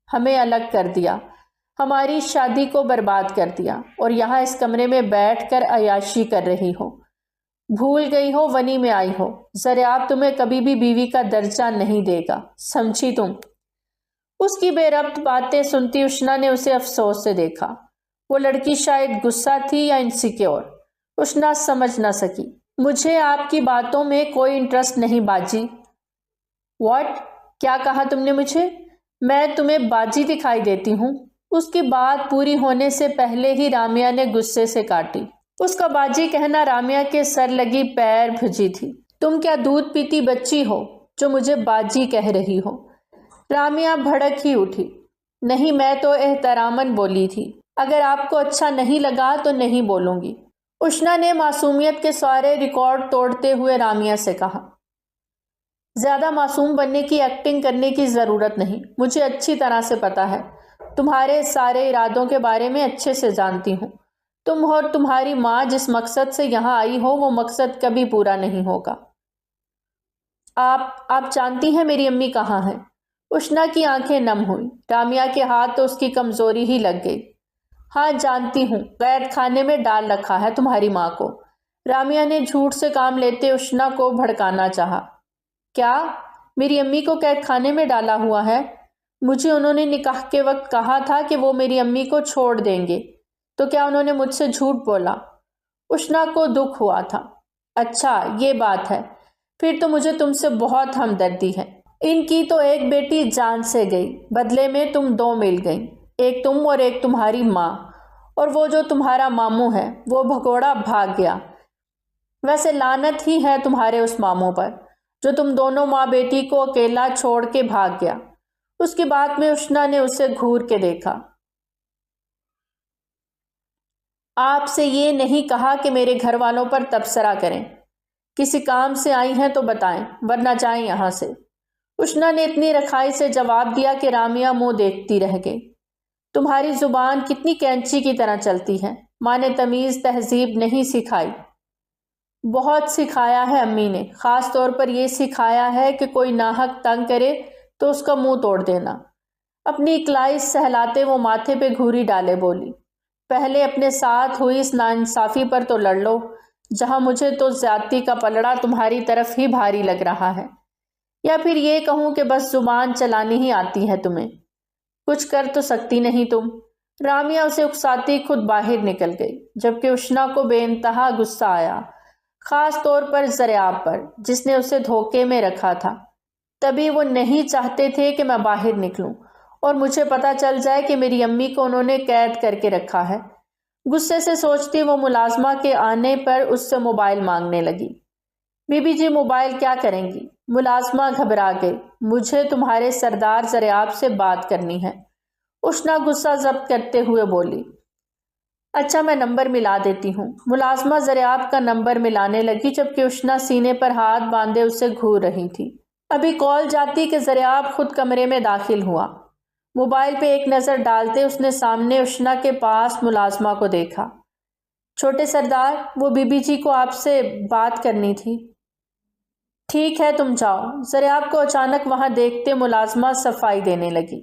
ہمیں الگ کر دیا، ہماری شادی کو برباد کر دیا، اور یہاں اس کمرے میں بیٹھ کر عیاشی کر رہی ہو۔ بھول گئی ہو ونی میں آئی ہو۔ ضریاب تمہیں کبھی بھی بیوی کا درجہ نہیں دے گا، سمجھی تم؟ اس کی بے ربط باتیں سنتی اشنا نے اسے افسوس سے دیکھا۔ وہ لڑکی شاید غصہ تھی یا انسیکیور، اشنا سمجھ نہ سکی۔ مجھے آپ کی باتوں میں کوئی انٹرسٹ نہیں باجی۔ واٹ؟ کیا کہا تم نے مجھے؟ میں تمہیں باجی دکھائی دیتی ہوں؟ اس کی بات پوری ہونے سے پہلے ہی رامیا نے غصے سے کاٹی۔ اس کا باجی کہنا رامیا کے سر لگی پیر بھجی تھی۔ تم کیا دودھ پیتی بچی ہو جو مجھے باجی کہہ رہی ہو؟ رامیا بھڑک ہی اٹھی۔ نہیں، میں تو احتراماً بولی تھی، اگر آپ کو اچھا نہیں لگا تو نہیں بولوں گی۔ اشنا نے معصومیت کے سارے ریکارڈ توڑتے ہوئے رامیا سے کہا۔ زیادہ معصوم بننے کی ایکٹنگ کرنے کی ضرورت نہیں، مجھے اچھی طرح سے پتا ہے، تمہارے سارے ارادوں کے بارے میں اچھے سے جانتی ہوں۔ تم اور تمہاری ماں جس مقصد سے یہاں آئی ہو وہ مقصد کبھی پورا نہیں ہوگا۔ آپ جانتی ہیں میری امی کہاں ہیں؟ اشنا کی آنکھیں نم ہوئی۔ رامیا کے ہاتھ تو اس کی کمزوری ہی لگ گئی۔ ہاں جانتی ہوں، قید خانے میں ڈال رکھا ہے تمہاری ماں کو۔ رامیا نے جھوٹ سے کام لیتے اشنا کو بھڑکانا چاہا۔ کیا؟ میری امی کو قید خانے میں ڈالا ہوا ہے؟ مجھے انہوں نے نکاح کے وقت کہا تھا کہ وہ میری امی کو چھوڑ دیں گے، تو کیا انہوں نے مجھ سے جھوٹ بولا؟ اشنا کو دکھ ہوا تھا۔ اچھا یہ بات ہے، پھر تو مجھے تم سے بہت ہمدردی ہے۔ ان کی تو ایک بیٹی جان سے گئی، بدلے میں تم 2 مل گئیں، ایک تم اور ایک تمہاری ماں، اور وہ جو تمہارا ماموں ہے وہ بھگوڑا بھاگ گیا۔ ویسے لعنت ہی ہے تمہارے اس ماموں پر جو تم دونوں ماں بیٹی کو اکیلا چھوڑ کے بھاگ گیا۔ اس کی بات میں اشنا نے اسے گھور کے دیکھا۔ آپ سے یہ نہیں کہا کہ میرے گھر والوں پر تبصرہ کریں، کسی کام سے آئی ہیں تو بتائیں، ورنہ جائیں یہاں سے۔ اشنا نے اتنی رکھائی سے جواب دیا کہ رامیا منہ دیکھتی رہ گئی۔ تمہاری زبان کتنی کینچی کی طرح چلتی ہے، ماں نے تمیز تہذیب نہیں سکھائی؟ بہت سکھایا ہے امی نے، خاص طور پر یہ سکھایا ہے کہ کوئی ناحق تنگ کرے تو اس کا منہ توڑ دینا۔ اپنی اکلائی سہلاتے وہ ماتھے پہ گھوری ڈالے بولی، پہلے اپنے ساتھ ہوئی اس ناانصافی پر تو لڑ لو، جہاں مجھے تو زیادتی کا پلڑا تمہاری طرف ہی بھاری لگ رہا ہے، یا پھر یہ کہوں کہ بس زبان چلانی ہی آتی ہے تمہیں، کچھ کر تو سکتی نہیں تم۔ رامیا اسے اکساتی خود باہر نکل گئی، جبکہ اشنا کو بے انتہا غصہ آیا، خاص طور پر ضریاب پر جس نے اسے دھوکے میں رکھا تھا۔ تبھی وہ نہیں چاہتے تھے کہ میں باہر نکلوں اور مجھے پتا چل جائے کہ میری امی کو انہوں نے قید کر کے رکھا ہے۔ غصے سے سوچتی وہ ملازمہ کے آنے پر اس سے موبائل مانگنے لگی۔ بی بی جی موبائل کیا کریں گی؟ ملازمہ گھبرا گئی۔ مجھے تمہارے سردار ضریاب سے بات کرنی ہے، اشنا غصہ ضبط کرتے ہوئے بولی۔ اچھا میں نمبر ملا دیتی ہوں۔ ملازمہ ضریاب کا نمبر ملانے لگی، جبکہ اشنا سینے پر ہاتھ باندھے اسے گھور رہی تھی۔ ابھی کال جاتی کہ ضریاب خود کمرے میں داخل ہوا۔ موبائل پہ ایک نظر ڈالتے اس نے سامنے اشنا کے پاس ملازمہ کو دیکھا۔ چھوٹے سردار، وہ بی بی جی کو آپ سے بات کرنی تھی۔ ٹھیک ہے تم جاؤ۔ ضریاب کو اچانک وہاں دیکھتے ملازمہ صفائی دینے لگی۔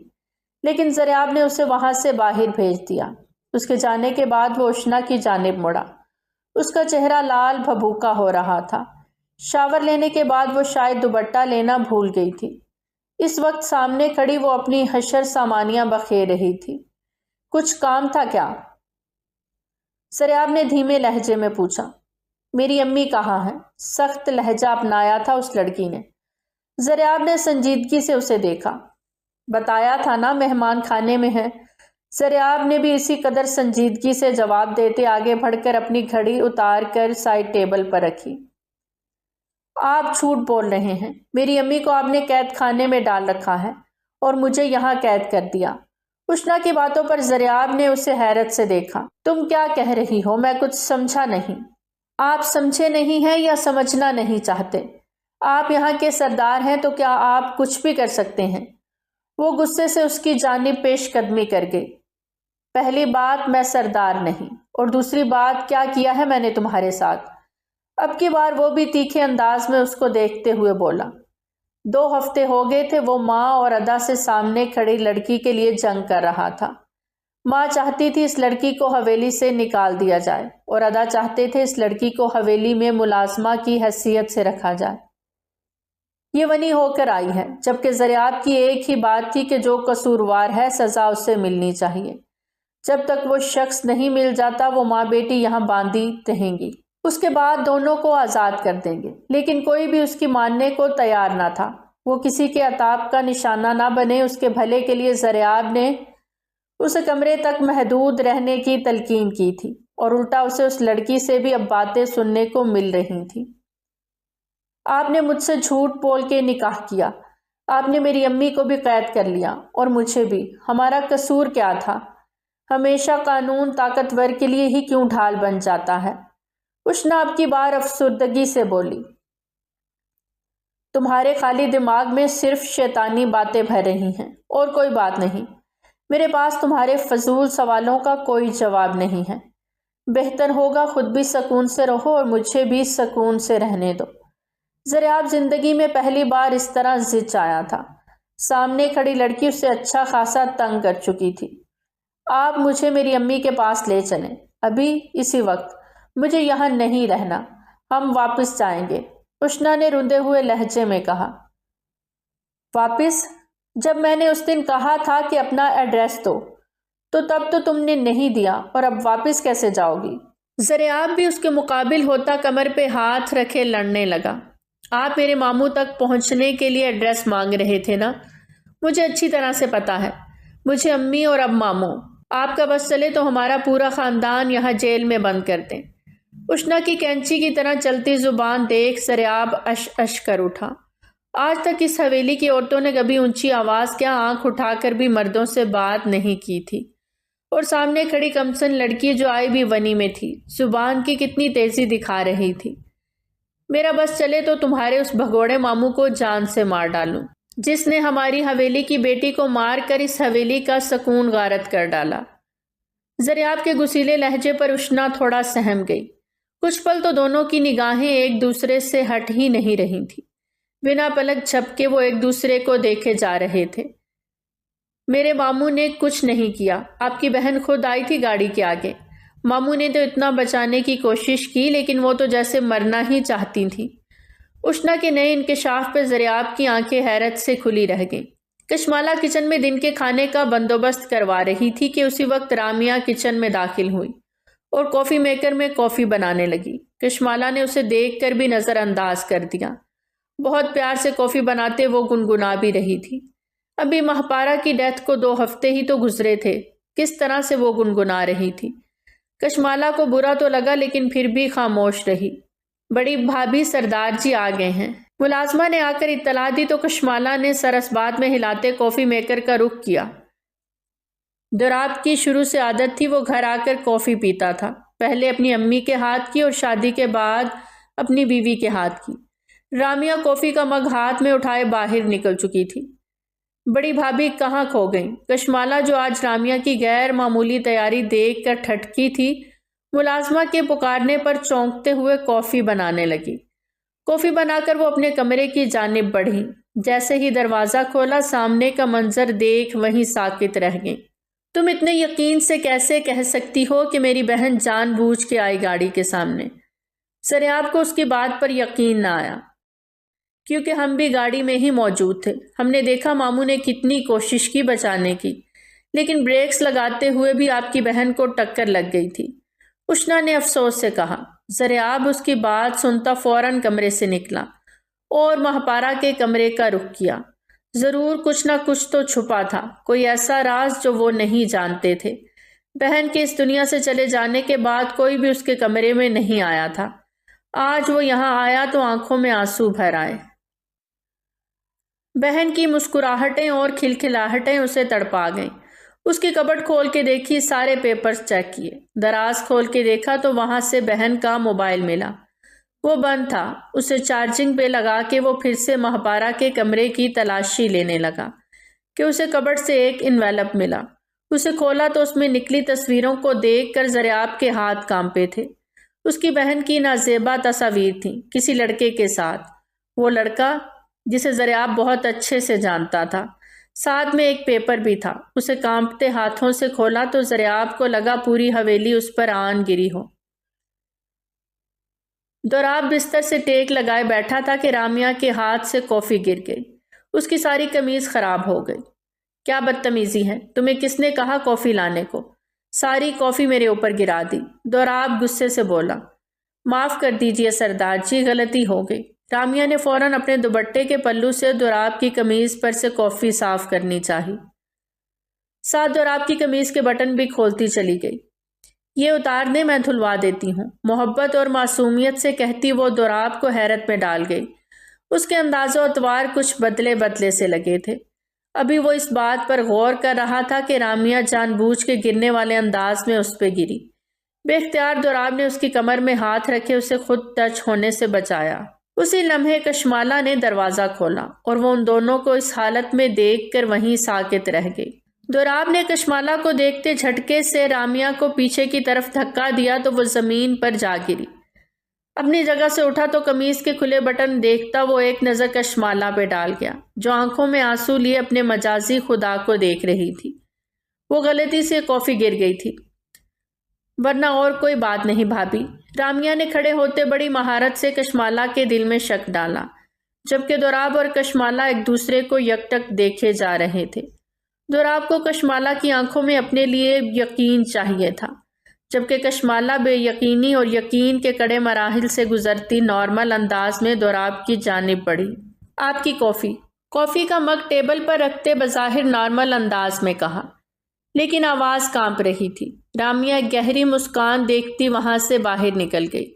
لیکن زریاب نے اسے وہاں سے باہر بھیج دیا۔ اس کے جانے کے بعد وہ اشنا کی جانب مڑا۔ اس کا چہرہ لال بھبوکا ہو رہا تھا۔ شاور لینے کے بعد وہ شاید دوپٹہ لینا بھول گئی تھی۔ اس وقت سامنے کھڑی وہ اپنی حشر سامانیاں بکھیر رہی تھی۔ کچھ کام تھا کیا؟ زریاب نے دھیمے لہجے میں پوچھا۔ میری امی کہاں ہے؟ سخت لہجہ اپنایا تھا اس لڑکی نے۔ زریاب نے سنجیدگی سے اسے دیکھا۔ بتایا تھا نا مہمان کھانے میں ہے۔ زریاب نے بھی اسی قدر سنجیدگی سے جواب دیتے آگے بڑھ کر اپنی گھڑی اتار کر سائڈ ٹیبل پر رکھی۔ آپ جھوٹ بول رہے ہیں۔ میری امی کو آپ نے قید خانے میں ڈال رکھا ہے اور مجھے یہاں قید کر دیا۔ اشنا کی باتوں پر زریاب نے اسے حیرت سے دیکھا۔ تم کیا کہہ رہی ہو؟ میں کچھ سمجھا نہیں۔ آپ سمجھے نہیں ہیں یا سمجھنا نہیں چاہتے؟ آپ یہاں کے سردار ہیں تو کیا آپ کچھ بھی کر سکتے ہیں؟ وہ غصے سے اس کی جانب پیش قدمی کر گئی۔ پہلی بات میں سردار نہیں، اور دوسری بات کیا کیا ہے میں نے تمہارے ساتھ؟ اب کی بار وہ بھی تیکھے انداز میں اس کو دیکھتے ہوئے بولا۔ 2 ہفتے ہو گئے تھے وہ ماں اور ادا سے سامنے کھڑی لڑکی کے لیے جنگ کر رہا تھا۔ ماں چاہتی تھی اس لڑکی کو حویلی سے نکال دیا جائے اور ادا چاہتے تھے اس لڑکی کو حویلی میں ملازمہ کی حیثیت سے رکھا جائے۔ یہ ونی ہو کر آئی ہے، جبکہ زریاب کی ایک ہی بات تھی کہ جو قصوروار ہے سزا اسے ملنی چاہیے۔ جب تک وہ شخص نہیں مل جاتا وہ ماں بیٹی یہاں باندھی رہیں گی۔ اس کے بعد دونوں کو آزاد کر دیں گے، لیکن کوئی بھی اس کی ماننے کو تیار نہ تھا۔ وہ کسی کے عتاب کا نشانہ نہ بنے، اس کے بھلے کے لیے زریاب نے اسے کمرے تک محدود رہنے کی تلقین کی تھی، اور الٹا اسے اس لڑکی سے بھی اب باتیں سننے کو مل رہی تھیں۔ آپ نے مجھ سے جھوٹ بول کے نکاح کیا، آپ نے میری امی کو بھی قید کر لیا اور مجھے بھی۔ ہمارا قصور کیا تھا؟ ہمیشہ قانون طاقتور کے لیے ہی کیوں ڈھال بن جاتا ہے؟ اشنا اب کی بار افسردگی سے بولی۔ تمہارے خالی دماغ میں صرف شیطانی باتیں بھر رہی ہیں اور کوئی بات نہیں۔ میرے پاس تمہارے فضول سوالوں کا کوئی جواب نہیں ہے۔ بہتر ہوگا خود بھی سکون سے رہو اور مجھے بھی سکون سے رہنے دو۔ زریاب زندگی میں پہلی بار اس طرح زچ آیا تھا۔ سامنے کھڑی لڑکی اسے اچھا خاصا تنگ کر چکی تھی۔ آپ مجھے میری امی کے پاس لے چلیں، ابھی اسی وقت۔ مجھے یہاں نہیں رہنا، ہم واپس جائیں گے، اشنا نے روندے ہوئے لہجے میں کہا۔ واپس؟ جب میں نے اس دن کہا تھا کہ اپنا ایڈریس دو تو تب تو تم نے نہیں دیا، اور اب واپس کیسے جاؤ گی؟ زریاب بھی اس کے مقابل ہوتا کمر پہ ہاتھ رکھے لڑنے لگا۔ آپ میرے ماموں تک پہنچنے کے لیے ایڈریس مانگ رہے تھے نا؟ مجھے اچھی طرح سے پتا ہے، مجھے امی اور اب ماموں۔ آپ کا بس چلے تو ہمارا پورا خاندان یہاں جیل میں بند کر دیں۔ اشنا کی کینچی کی طرح چلتی زبان دیکھ زریاب اش اش کر اٹھا۔ آج تک اس حویلی کی عورتوں نے کبھی اونچی آواز کیا آنکھ اٹھا کر بھی مردوں سے بات نہیں کی تھی، اور سامنے کھڑی کمسن لڑکی جو آئی بھی ونی میں تھی زبان کی کتنی تیزی دکھا رہی تھی۔ میرا بس چلے تو تمہارے اس بھگوڑے ماموں کو جان سے مار ڈالوں جس نے ہماری حویلی کی بیٹی کو مار کر اس حویلی کا سکون غارت کر ڈالا۔ زریاب کے غصیلے لہجے پر اشنا تھوڑا سہم گئی۔ کچھ پل تو دونوں کی نگاہیں ایک دوسرے سے ہٹ ہی نہیں رہی تھی۔ بنا پلک جھپکے وہ ایک دوسرے کو دیکھے جا رہے تھے۔ میرے ماموں نے کچھ نہیں کیا، آپ کی بہن خود آئی تھی گاڑی کے آگے۔ ماموں نے تو اتنا بچانے کی کوشش کی، لیکن وہ تو جیسے مرنا ہی چاہتی تھی۔ اشنا کے نئے انکشاف پہ زریاب کی آنکھیں حیرت سے کھلی رہ گئیں۔ کشمالہ کچن میں دن کے کھانے کا بندوبست کروا رہی تھی کہ اسی وقت رامیا کچن میں داخل ہوئی اور کافی میکر میں کافی بنانے لگی۔ کشمالہ نے اسے دیکھ کر بھی نظر انداز کر دیا۔ بہت پیار سے کافی بناتے وہ گنگنا بھی رہی تھی۔ ابھی مہپارا کی ڈیتھ کو 2 ہفتے ہی تو گزرے تھے، کس طرح سے وہ گنگنا رہی تھی۔ کشمالہ کو برا تو لگا لیکن پھر بھی خاموش رہی۔ بڑی بھابھی سردار جی آ گئے ہیں، ملازمہ نے آ کر اطلاع دی تو کشمالہ نے سر اسبات میں ہلاتے کافی میکر کا رخ کیا۔ دوراب کی شروع سے عادت تھی، وہ گھر آ کر کافی پیتا تھا، پہلے اپنی امی کے ہاتھ کی اور شادی کے بعد اپنی بیوی کے ہاتھ کی۔ رامیا کافی کا مگ ہاتھ میں اٹھائے باہر نکل چکی تھی۔ بڑی بھابھی کہاں کھو گئیں؟ کشمالہ جو آج رامیا کی غیر معمولی تیاری دیکھ کر ٹھٹکی تھی، ملازمہ کے پکارنے پر چونکتے ہوئے کافی بنانے لگی۔ کافی بنا کر وہ اپنے کمرے کی جانب بڑھی۔ جیسے ہی دروازہ کھولا سامنے کا منظر دیکھ وہیں ساکت رہ گئیں۔ تم اتنے یقین سے کیسے کہہ سکتی ہو کہ میری بہن جان بوجھ کے آئی گاڑی کے سامنے؟ زریاب کو اس کی بات پر یقین نہ آیا، کیونکہ ہم بھی گاڑی میں ہی موجود تھے۔ ہم نے دیکھا ماموں نے کتنی کوشش کی بچانے کی، لیکن بریکس لگاتے ہوئے بھی آپ کی بہن کو ٹکر لگ گئی تھی، اشنا نے افسوس سے کہا۔ زریاب اس کی بات سنتا فوراً کمرے سے نکلا اور مہپارا کے کمرے کا رخ کیا۔ ضرور کچھ نہ کچھ تو چھپا تھا، کوئی ایسا راز جو وہ نہیں جانتے تھے۔ بہن کے اس دنیا سے چلے جانے کے بعد کوئی بھی اس کے کمرے میں نہیں آیا تھا۔ آج وہ یہاں آیا تو آنکھوں میں آنسو بھر آئے۔ بہن کی مسکراہٹیں اور کھلکھلاہٹیں اسے تڑپا گئیں۔ اس کی کبٹ کھول کے دیکھی، سارے پیپرز چیک کیے۔ دراز کھول کے دیکھا تو وہاں سے بہن کا موبائل ملا، وہ بند تھا۔ اسے چارجنگ پہ لگا کے وہ پھر سے مہپارا کے کمرے کی تلاشی لینے لگا کہ اسے کبٹ سے ایک انویلپ ملا۔ اسے کھولا تو اس میں نکلی تصویروں کو دیکھ کر زریاب کے ہاتھ کانپے تھے۔ اس کی بہن کی نازیبا تصاویر تھیں، کسی لڑکے کے ساتھ، وہ لڑکا جسے زریاب بہت اچھے سے جانتا تھا۔ ساتھ میں ایک پیپر بھی تھا۔ اسے کانپتے ہاتھوں سے کھولا تو زریاب کو لگا پوری حویلی اس پر آن گری ہو۔ دوراب بستر سے ٹیک لگائے بیٹھا تھا کہ رامیا کے ہاتھ سے کافی گر گئی۔ اس کی ساری قمیض خراب ہو گئی۔ کیا بدتمیزی ہے، تمہیں کس نے کہا کافی لانے کو؟ ساری کافی میرے اوپر گرا دی، دوراب غصے سے بولا۔ معاف کر دیجئے سردار جی، غلطی ہو گئی۔ رامیا نے فوراً اپنے دوپٹے کے پلو سے دوراب کی قمیض پر سے کافی صاف کرنی چاہی۔ ساتھ دوراب کی قمیض کے بٹن بھی کھولتی چلی گئی۔ یہ اتار دیں، میں دھلوا دیتی ہوں، محبت اور معصومیت سے کہتی وہ دوراب کو حیرت میں ڈال گئی۔ اس کے انداز و اطوار کچھ بدلے بدلے سے لگے تھے۔ ابھی وہ اس بات پر غور کر رہا تھا کہ رامیا جان بوجھ کے گرنے والے انداز میں اس پہ گری۔ بے اختیار دوراب نے اس کی کمر میں ہاتھ رکھے اسے خود ٹچ ہونے سے بچایا۔ اسی لمحے کشمالہ نے دروازہ کھولا اور وہ ان دونوں کو اس حالت میں دیکھ کر وہیں ساکت رہ گئی۔ دوراب نے کشمالہ کو دیکھتے جھٹکے سے رامیا کو پیچھے کی طرف دھکا دیا تو وہ زمین پر جا گری۔ اپنی جگہ سے اٹھا تو قمیض کے کھلے بٹن دیکھتا وہ ایک نظر کشمالہ پہ ڈال گیا، جو آنکھوں میں آنسو لیے اپنے مجازی خدا کو دیکھ رہی تھی۔ وہ غلطی سے کافی گر گئی تھی، ورنہ اور کوئی بات نہیں بھابھی۔ رامیا نے کھڑے ہوتے بڑی مہارت سے کشمالہ کے دل میں شک ڈالا، جبکہ دوراب اور کشمالہ ایک دوسرے کو یکٹک دیکھے جا رہے تھے۔ دوراب کو کشمالہ کی آنکھوں میں اپنے لیے یقین چاہیے تھا، جبکہ کشمالہ بے یقینی اور یقین کے کڑے مراحل سے گزرتی نارمل انداز میں دوراب کی جانب بڑھی۔ آپ کی کافی۔ کافی کا مگ ٹیبل پر رکھتے بظاہر نارمل انداز میں کہا، لیکن آواز کانپ رہی تھی۔ رامیا گہری مسکان دیکھتی وہاں سے باہر نکل گئی۔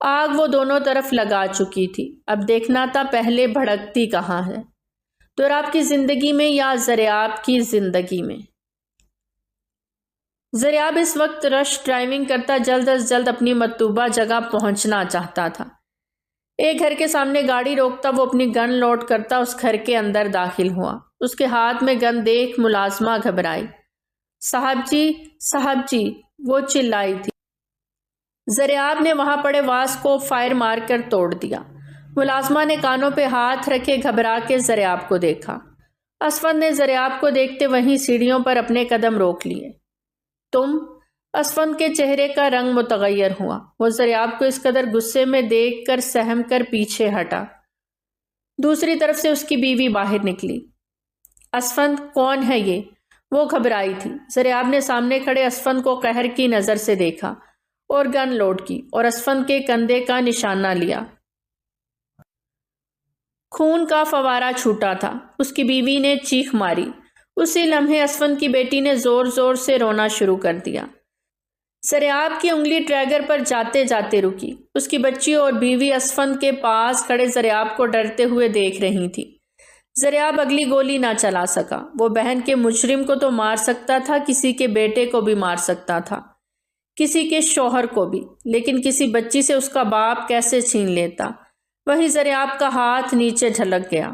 آگ وہ دونوں طرف لگا چکی تھی، اب دیکھنا تھا پہلے بھڑکتی کہاں ہے، دوراب کی زندگی میں یا زریاب کی زندگی میں۔ زریاب اس وقت رش ڈرائیونگ کرتا جلد از جلد اپنی مطلوبہ جگہ پہنچنا چاہتا تھا۔ ایک گھر کے سامنے گاڑی روکتا وہ اپنی گن لوڈ کرتا اس گھر کے اندر داخل ہوا۔ اس کے ہاتھ میں گن دیکھ ملازمہ گھبرائی۔ صاحب جی، وہ چلائی تھی۔ زریاب نے وہاں پڑے واز کو فائر مار کر توڑ دیا۔ ملازمہ نے کانوں پہ ہاتھ رکھے گھبرا کے زریاب کو دیکھا۔ اسفند نے زریاب کو دیکھتے وہیں سیڑھیوں پر اپنے قدم روک لیے۔ تم؟ اسفند کے چہرے کا رنگ متغیر ہوا۔ وہ زریاب کو اس قدر غصے میں دیکھ کر سہم کر پیچھے ہٹا۔ دوسری طرف سے اس کی بیوی باہر نکلی۔ اسفند، کون ہے یہ؟ وہ گھبرائی تھی۔ زریاب نے سامنے کھڑے اسفند کو قہر کی نظر سے دیکھا اور گن لوڈ کی اور اسفند کے کندھے کا نشانہ لیا۔ خون کا فوارہ چھوٹا تھا۔ اس کی بیوی نے چیخ ماری۔ اسی لمحے اسفند کی بیٹی نے زور زور سے رونا شروع کر دیا۔ زریاب کی انگلی ٹریگر پر جاتے جاتے رکی۔ اس کی بچی اور بیوی اسفند کے پاس کھڑے زریاب کو ڈرتے ہوئے دیکھ رہی تھی۔ زریاب اگلی گولی نہ چلا سکا۔ وہ بہن کے مجرم کو تو مار سکتا تھا، کسی کے بیٹے کو بھی مار سکتا تھا، کسی کے شوہر کو بھی، لیکن کسی بچی سے اس کا باپ کیسے چھین لیتا؟ وہیں زریاب کا ہاتھ نیچے جھلک گیا۔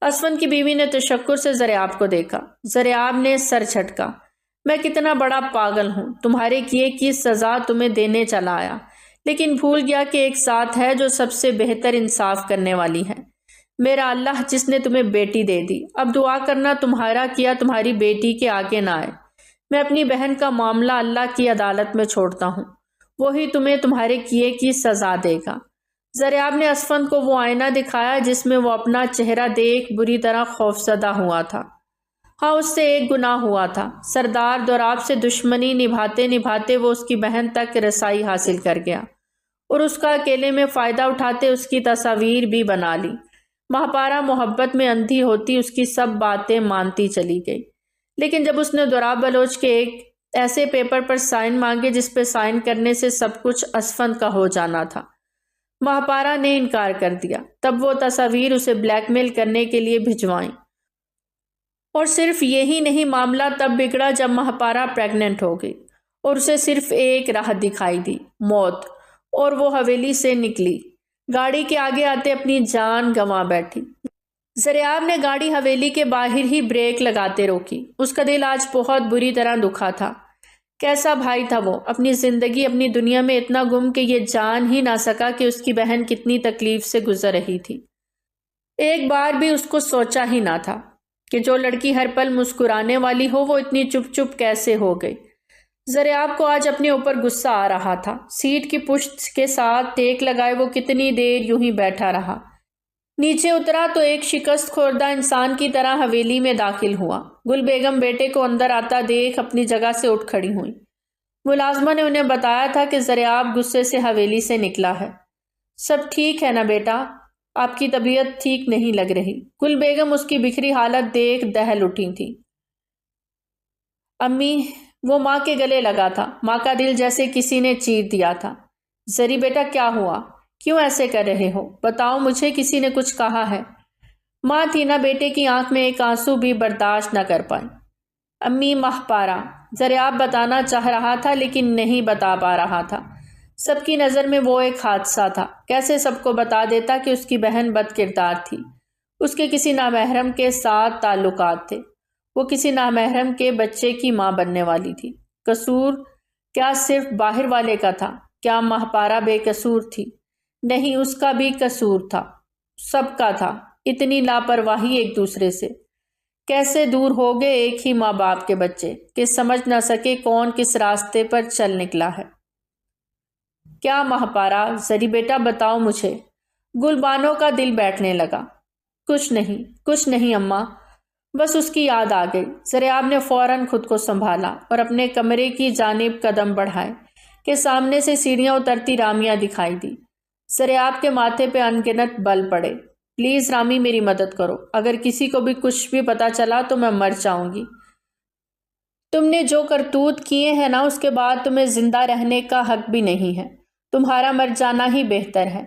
اسفند کی بیوی نے تشکر سے زریاب کو دیکھا۔ زریاب نے سر جھٹکا۔ میں کتنا بڑا پاگل ہوں، تمہارے کیے کی سزا تمہیں دینے چلا آیا، لیکن بھول گیا کہ ایک ذات ہے جو سب سے بہتر انصاف کرنے والی ہے۔ میرا اللہ جس نے تمہیں بیٹی دے دی، اب دعا کرنا تمہارا کیا تمہاری بیٹی کے آگے نہ آئے۔ میں اپنی بہن کا معاملہ اللہ کی عدالت میں چھوڑتا ہوں، وہی تمہیں تمہارے کیے کی سزا دے گا۔ زریاب نے اسفند کو وہ آئینہ دکھایا جس میں وہ اپنا چہرہ دیکھ بری طرح خوفزدہ ہوا تھا۔ ہاں، اس سے ایک گناہ ہوا تھا۔ سردار دوراب سے دشمنی نبھاتے نبھاتے وہ اس کی بہن تک رسائی حاصل کر گیا اور اس کا اکیلے میں فائدہ اٹھاتے اس کی تصاویر بھی بنا لی۔ مہاپارا محبت میں اندھی ہوتی اس کی سب باتیں مانتی چلی گئی، لیکن جب اس نے دوراب بلوچ کے ایک ایسے پیپر پر سائن مانگے جس پہ سائن کرنے سے سب کچھ اسفند کا ہو جانا تھا، مہاپارا نے انکار کر دیا۔ تب وہ تصاویر اسے بلیک میل کرنے کے لیے بھجوائیں۔ اور صرف یہی نہیں، معاملہ تب بگڑا جب مہاپارا پریگننٹ ہو گئی اور اسے صرف ایک راہ دکھائی دی، موت، اور وہ حویلی سے نکلی۔ گاڑی کے آگے آتے اپنی جان گنوا بیٹھی۔ زریاب نے گاڑی حویلی کے باہر ہی بریک لگاتے روکی۔ اس کا دل آج بہت بری طرح دکھا تھا۔ کیسا بھائی تھا وہ، اپنی زندگی اپنی دنیا میں اتنا گم کہ یہ جان ہی نہ سکا کہ اس کی بہن کتنی تکلیف سے گزر رہی تھی۔ ایک بار بھی اس کو سوچا ہی نہ تھا کہ جو لڑکی ہر پل مسکرانے والی ہو وہ اتنی چپ چپ کیسے ہو گئی۔ زریاب کو آج اپنے اوپر غصہ آ رہا تھا۔ سیٹ کی پشت کے ساتھ ٹیک لگائے وہ کتنی دیر یوں ہی بیٹھا رہا۔ نیچے اترا تو ایک شکست خوردہ انسان کی طرح حویلی میں داخل ہوا۔ گل بیگم بیٹے کو اندر آتا دیکھ اپنی جگہ سے اٹھ کھڑی ہوئی۔ ملازمہ نے انہیں بتایا تھا کہ زریاب غصے سے حویلی سے نکلا ہے۔ سب ٹھیک ہے نا بیٹا؟ آپ کی طبیعت ٹھیک نہیں لگ رہی۔ گل بیگم اس کی بکھری حالت دیکھ دہل اٹھی تھی۔ امی، وہ ماں کے گلے لگا تھا۔ ماں کا دل جیسے کسی نے چیر دیا تھا۔ زری بیٹا کیا ہوا؟ کیوں ایسے کر رہے ہو؟ بتاؤ مجھے، کسی نے کچھ کہا ہے؟ ماں تھی نا، بیٹے کی آنکھ میں ایک آنسو بھی برداشت نہ کر پائی۔ امی، مہاپارا، زریاب بتانا چاہ رہا تھا لیکن نہیں بتا پا رہا تھا۔ سب کی نظر میں وہ ایک حادثہ تھا۔ کیسے سب کو بتا دیتا کہ اس کی بہن بد کردار تھی، اس کے کسی نامحرم کے ساتھ تعلقات تھے، وہ کسی نامحرم کے بچے کی ماں بننے والی تھی۔ قصور کیا صرف باہر والے کا تھا؟ کیا مہاپارا بے قصور تھی؟ نہیں، اس کا بھی قصور تھا، سب کا تھا۔ اتنی لاپرواہی ایک دوسرے سے۔ کیسے دور ہو گئے ایک ہی ماں باپ کے بچے کہ سمجھ نہ سکے کون کس راستے پر چل نکلا ہے۔ کیا مہاپارا؟ زری بیٹا بتاؤ مجھے۔ گلبانو کا دل بیٹھنے لگا۔ کچھ نہیں اماں، بس اس کی یاد آ گئی۔ زریاب نے فوراً خود کو سنبھالا اور اپنے کمرے کی جانب قدم بڑھائے کہ سامنے سے سیڑھیاں اترتی رامیہ دکھائی دی۔ زریاب کے ماتھے پہ انگنت بل پڑے۔ پلیز رامی، میری مدد کرو، اگر کسی کو بھی کچھ بھی پتا چلا تو میں مر جاؤں گی۔ تم نے جو کرتوت کیے ہیں نا، اس کے بعد تمہیں زندہ رہنے کا حق بھی نہیں ہے۔ تمہارا مر جانا ہی بہتر ہے۔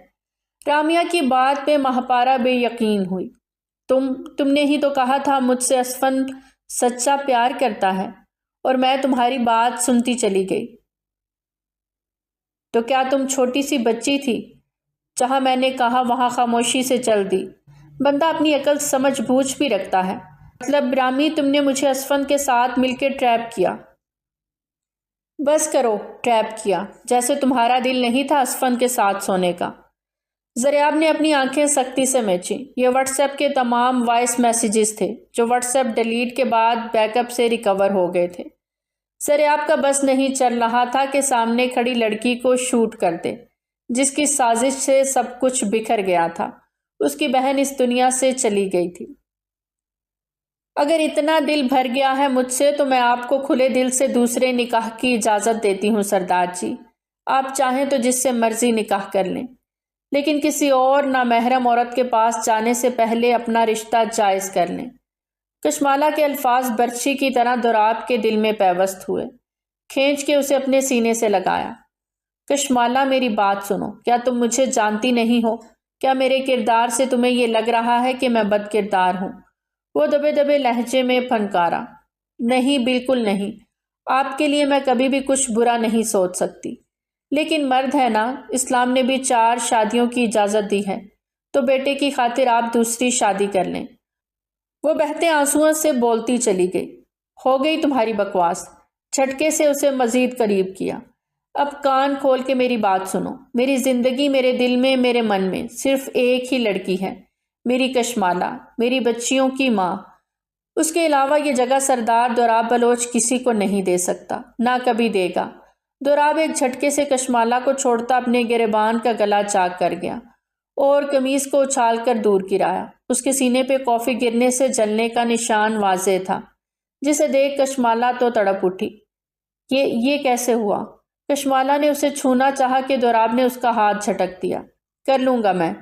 رامیہ کی بات پہ مہاپارا بے یقین ہوئی۔ تم نے ہی تو کہا تھا مجھ سے اسفند سچا پیار کرتا ہے، اور میں تمہاری بات سنتی چلی گئی۔ تو کیا تم چھوٹی سی بچی تھی؟ جہاں میں نے کہا وہاں خاموشی سے چل دی۔ بندہ اپنی عقل سمجھ بوجھ بھی رکھتا ہے۔ مطلب رامی، تم نے مجھے اسفند کے ساتھ مل کے ٹریپ کیا۔ بس کرو، ٹریپ کیا، جیسے تمہارا دل نہیں تھا اسفند کے ساتھ سونے کا۔ زریاب نے اپنی آنکھیں سختی سے میچیں۔ یہ واٹس ایپ کے تمام وائس میسیجز تھے جو واٹس ایپ ڈیلیٹ کے بعد بیک اپ سے ریکور ہو گئے تھے۔ زریاب کا بس نہیں چل رہا تھا کہ سامنے کھڑی لڑکی کو شوٹ کر دے، جس کی سازش سے سب کچھ بکھر گیا تھا۔ اس کی بہن اس دنیا سے چلی گئی تھی۔ اگر اتنا دل بھر گیا ہے مجھ سے تو میں آپ کو کھلے دل سے دوسرے نکاح کی اجازت دیتی ہوں سردار جی۔ آپ چاہیں تو جس سے مرضی نکاح کر لیں، لیکن کسی اور نامحرم عورت کے پاس جانے سے پہلے اپنا رشتہ جائز کر لیں۔ کشمالہ کے الفاظ برچھی کی طرح دوراب کے دل میں پیوست ہوئے۔ کھینچ کے اسے اپنے سینے سے لگایا۔ کشمالہ، میری بات سنو۔ کیا تم مجھے جانتی نہیں ہو؟ کیا میرے کردار سے تمہیں یہ لگ رہا ہے کہ میں بد کردار ہوں؟ وہ دبے دبے لہجے میں پھنکارا۔ نہیں، بالکل نہیں۔ آپ کے لیے میں کبھی بھی کچھ برا نہیں سوچ سکتی، لیکن مرد ہے نا، اسلام نے بھی 4 شادیوں کی اجازت دی ہے، تو بیٹے کی خاطر آپ دوسری شادی کر لیں۔ وہ بہتے آنسوؤں سے بولتی چلی گئی۔ ہو گئی تمہاری بکواس۔ جھٹکے سے اسے مزید قریب کیا۔ اب کان کھول کے میری بات سنو۔ میری زندگی، میرے دل میں، میرے من میں صرف ایک ہی لڑکی ہے، میری کشمالہ، میری بچیوں کی ماں۔ اس کے علاوہ یہ جگہ سردار دوراب بلوچ کسی کو نہیں دے سکتا، نہ کبھی دے گا۔ دوراب ایک جھٹکے سے کشمالہ کو چھوڑتا اپنے گریبان کا گلا چاک کر گیا اور قمیص کو اچھال کر دور گرایا۔ اس کے سینے پہ کافی گرنے سے جلنے کا نشان واضح تھا، جسے دیکھ کشمالہ تو تڑپ اٹھی۔ یہ کیسے ہوا؟ کشمالہ نے اسے چھونا چاہا کہ دوراب نے اس کا ہاتھ جھٹک دیا۔ کر لوں گا میں،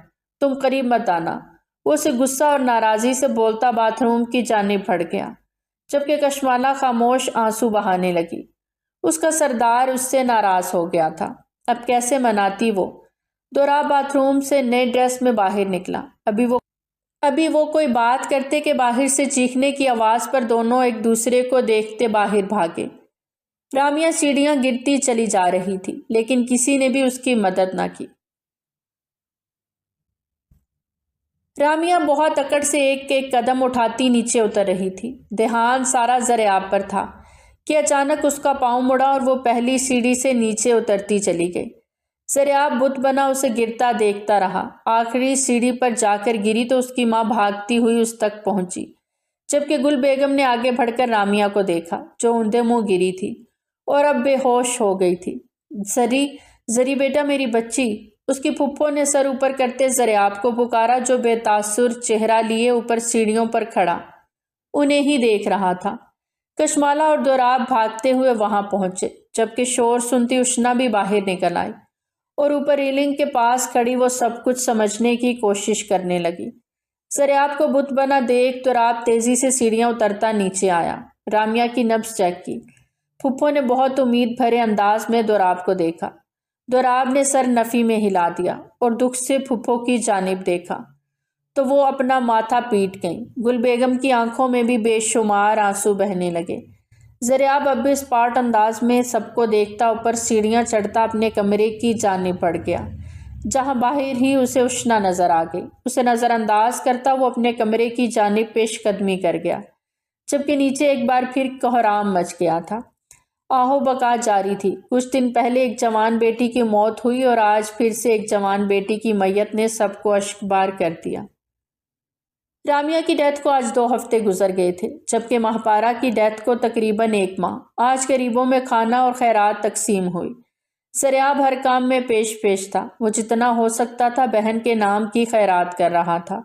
تم قریب مت آنا۔ وہ اسے غصہ اور ناراضی سے بولتا باتھ روم کی جانب بڑھ گیا، جبکہ کشمالہ خاموش آنسو بہانے لگی۔ اس کا سردار اس سے ناراض ہو گیا تھا، اب کیسے مناتی وہ؟ دوراب باتھ روم سے نئے ڈریس میں باہر نکلا۔ ابھی وہ کوئی بات کرتے کہ باہر سے چیخنے کی آواز پر دونوں ایک دوسرے کو دیکھتے باہر بھاگے۔ رامیا سیڑھیاں گرتی چلی جا رہی تھی، لیکن کسی نے بھی اس کی مدد نہ کی۔ رامیا بہت اکڑ سے ایک ایک قدم اٹھاتی نیچے اتر رہی تھی۔ دھیان سارا زریاب پر تھا کہ اچانک اس کا پاؤں مڑا اور وہ پہلی سیڑھی سے نیچے اترتی چلی گئی۔ زریاب بت بنا اسے گرتا دیکھتا رہا۔ آخری سیڑھی پر جا کر گری تو اس کی ماں بھاگتی ہوئی اس تک پہنچی، جبکہ گل بیگم نے آگے بڑھ کر رامیا کو دیکھا، جو اوندے منہ گری تھی اور اب بے ہوش ہو گئی تھی۔ زری بیٹا، میری بچی۔ اس کی پھپھو نے سر اوپر کرتے زریاب کو پکارا، جو بے تاثر چہرہ لیے اوپر سیڑھیوں پر کھڑا انہیں ہی دیکھ رہا تھا۔ کشمالہ اور دوراب بھاگتے ہوئے وہاں پہنچے، جبکہ شور سنتی اشنا بھی باہر نکل آئی اور اوپر ریلنگ کے پاس کھڑی وہ سب کچھ سمجھنے کی کوشش کرنے لگی۔ زریاب کو بت بنا دیکھ دوراب تیزی سے سیڑھیاں اترتا نیچے آیا۔ رامیا کی نبض چیک کی۔ پھپھو نے بہت امید بھرے انداز میں دوراب کو دیکھا۔ دوراب نے سر نفی میں ہلا دیا اور دکھ سے پھپھو کی جانب دیکھا تو وہ اپنا ماتھا پیٹ گئیں۔ گل بیگم کی آنکھوں میں بھی بے شمار آنسو بہنے لگے۔ زریاب اب بھی اسپاٹ انداز میں سب کو دیکھتا اوپر سیڑھیاں چڑھتا اپنے کمرے کی جانب بڑھ گیا، جہاں باہر ہی اسے اشنا نظر آ گئی۔ اسے نظر انداز کرتا وہ اپنے کمرے کی جانب پیش قدمی کر گیا، جبکہ نیچے ایک بار پھر کوہرام مچ گیا تھا۔ آہو بکا جاری تھی۔ کچھ دن پہلے ایک جوان بیٹی کی موت ہوئی اور آج پھر سے ایک جوان بیٹی کی میت نے سب کو اشکبار کر دیا۔ رامیا کی ڈیتھ کو آج 2 ہفتے گزر گئے تھے، جبکہ مہپارہ کی ڈیتھ کو تقریباً 1 ماہ۔ آج غریبوں میں کھانا اور خیرات تقسیم ہوئی۔ زریاب ہر کام میں پیش تھا۔ وہ جتنا ہو سکتا تھا بہن کے نام کی خیرات کر رہا تھا۔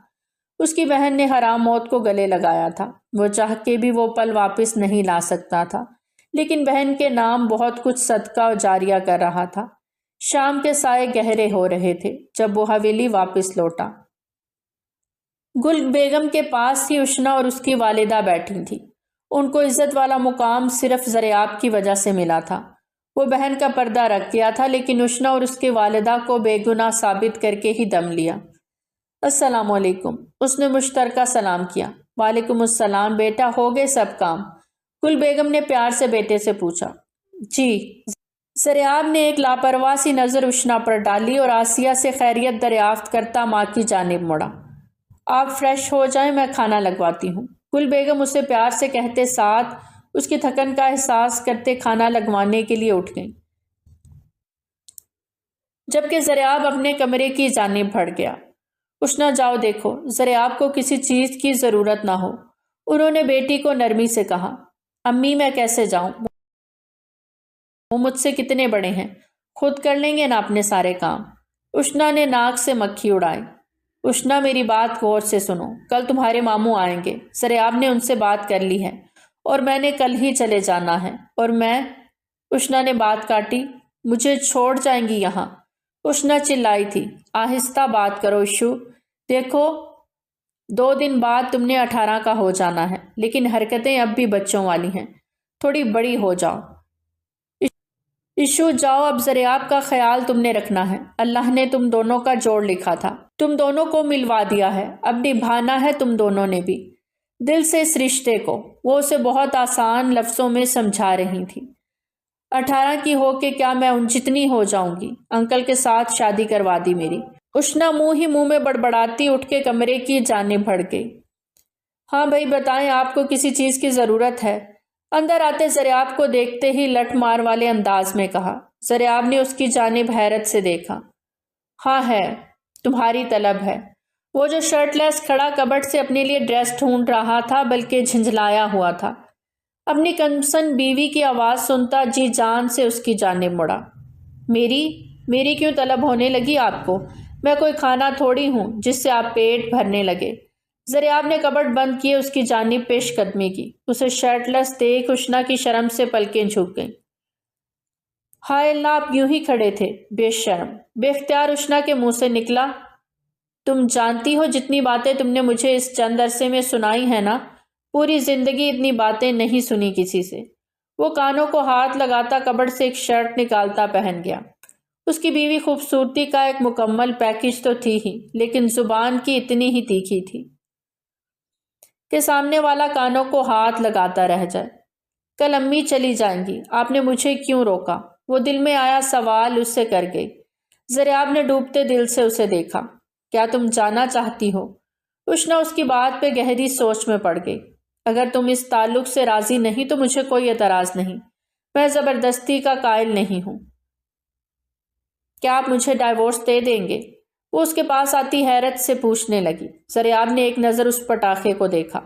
اس کی بہن نے حرام موت کو گلے لگایا تھا۔ وہ چاہ کے بھی وہ پل واپس نہیں لا سکتا تھا، لیکن بہن کے نام بہت کچھ صدقہ و جاریہ کر رہا تھا۔ شام کے سائے گہرے ہو رہے تھے جب وہ حویلی واپس لوٹا۔ گل بیگم کے پاس ہی اشنا اور اس کی والدہ بیٹھی تھی۔ ان کو عزت والا مقام صرف زریاب کی وجہ سے ملا تھا۔ وہ بہن کا پردہ رکھ گیا تھا، لیکن اشنا اور اس کی والدہ کو بے گناہ ثابت کر کے ہی دم لیا۔ السلام علیکم، اس نے مشترکہ سلام کیا۔ وعلیکم السلام بیٹا، ہو گئے سب کام؟ گل بیگم نے پیار سے بیٹے سے پوچھا۔ جی۔ زریاب نے ایک لاپرواہ سی نظر اشنا پر ڈالی اور آسیہ سے خیریت دریافت کرتا ماں کی جانب مڑا۔ آپ فریش ہو جائیں، میں کھانا لگواتی ہوں۔ گل بیگم اسے پیار سے کہتے ساتھ اس کی تھکن کا احساس کرتے کھانا لگوانے کے لیے اٹھ گئیں، جبکہ زریاب اپنے کمرے کی جانب بڑھ گیا۔ اشنا جاؤ دیکھو، زریاب کو کسی چیز کی ضرورت نہ ہو، انہوں نے بیٹی کو نرمی سے کہا۔ امی میں کیسے جاؤں؟ وہ مجھ سے کتنے بڑے ہیں، خود کر لیں گے نا اپنے سارے کام۔ اشنا نے ناک سے مکھی اڑائی۔ اشنا میری بات غور سے سنو، کل تمہارے ماموں آئیں گے۔ زریاب نے ان سے بات کر لی ہے اور میں نے کل ہی چلے جانا ہے، اور میں، اشنا نے بات کاٹی، مجھے چھوڑ جائیں گی یہاں؟ اشنا چلائی تھی۔ آہستہ بات کرو اشو، دیکھو 2 دن بعد تم نے 18 کا ہو جانا ہے، لیکن حرکتیں اب بھی بچوں والی ہیں، تھوڑی بڑی ہو جاؤ۔ ایشو جاؤ، اب زریاب کا خیال تم نے رکھنا ہے، اللہ نے تم دونوں کا جوڑ لکھا تھا، تم دونوں کو ملوا دیا ہے، اب نبھانا ہے تم دونوں نے بھی دل سے اس رشتے کو۔ وہ اسے بہت آسان لفظوں میں سمجھا رہی تھی۔ 18 کی ہو کے کیا میں ان جتنی ہو جاؤں گی؟ انکل کے ساتھ شادی کروا دی میری۔ اشنا منہ میں بڑبڑاتی اٹھ کے کمرے کی جانب بڑھ گئی۔ ہاں بھائی بتائیں، آپ کو کسی چیز کی ضرورت ہے؟ اندر آتے زریاب کو دیکھتے ہی لٹ مار والے انداز میں کہا۔ زریاب نے اس کی جانب حیرت سے دیکھا۔ ہاں ہے، تمہاری طلب ہے۔ وہ جو شرٹ لیس کھڑا کبٹ سے اپنے لیے ڈریس ڈھونڈ رہا تھا بلکہ جھنجھلایا ہوا تھا، اپنی کنسن بیوی کی آواز سنتا جی جان سے اس کی جانب مڑا۔ میری کیوں طلب ہونے لگی آپ کو؟ میں کوئی کھانا تھوڑی ہوں جس سے آپ پیٹ بھرنے لگے۔ ذریعہ نے کبٹ بند کیے اس کی جانب پیش قدمی کی۔ اسے شرٹ لیس دیکھ اشنا کی شرم سے پلکیں جھک گئیں۔ ہائے اللہ، آپ یوں ہی کھڑے تھے، بے شرم! بے اختیار اشنا کے منہ سے نکلا، تم جانتی ہو جتنی باتیں تم نے مجھے اس چند عرصے میں سنائی ہیں نا، پوری زندگی اتنی باتیں نہیں سنی کسی سے۔ وہ کانوں کو ہاتھ لگاتا کبٹ سے ایک شرٹ نکالتا پہن گیا۔ اس کی بیوی خوبصورتی کا ایک مکمل پیکج تو تھی ہی، لیکن زبان کی اتنی ہی تیکھی تھی کہ سامنے والا کانوں کو ہاتھ لگاتا رہ جائے۔ کل امی چلی جائیں گی، آپ نے مجھے کیوں روکا؟ وہ دل میں آیا سوال اس سے کر گئی۔ زریاب نے ڈوبتے دل سے اسے دیکھا۔ کیا تم جانا چاہتی ہو؟ اشنا اس کی بات پہ گہری سوچ میں پڑ گئی۔ اگر تم اس تعلق سے راضی نہیں تو مجھے کوئی اعتراض نہیں، میں زبردستی کا قائل نہیں ہوں۔ کیا آپ مجھے ڈائیورس دے دیں گے؟ وہ اس کے پاس آتی حیرت سے پوچھنے لگی۔ زریاب نے ایک نظر اس پٹاخے کو دیکھا۔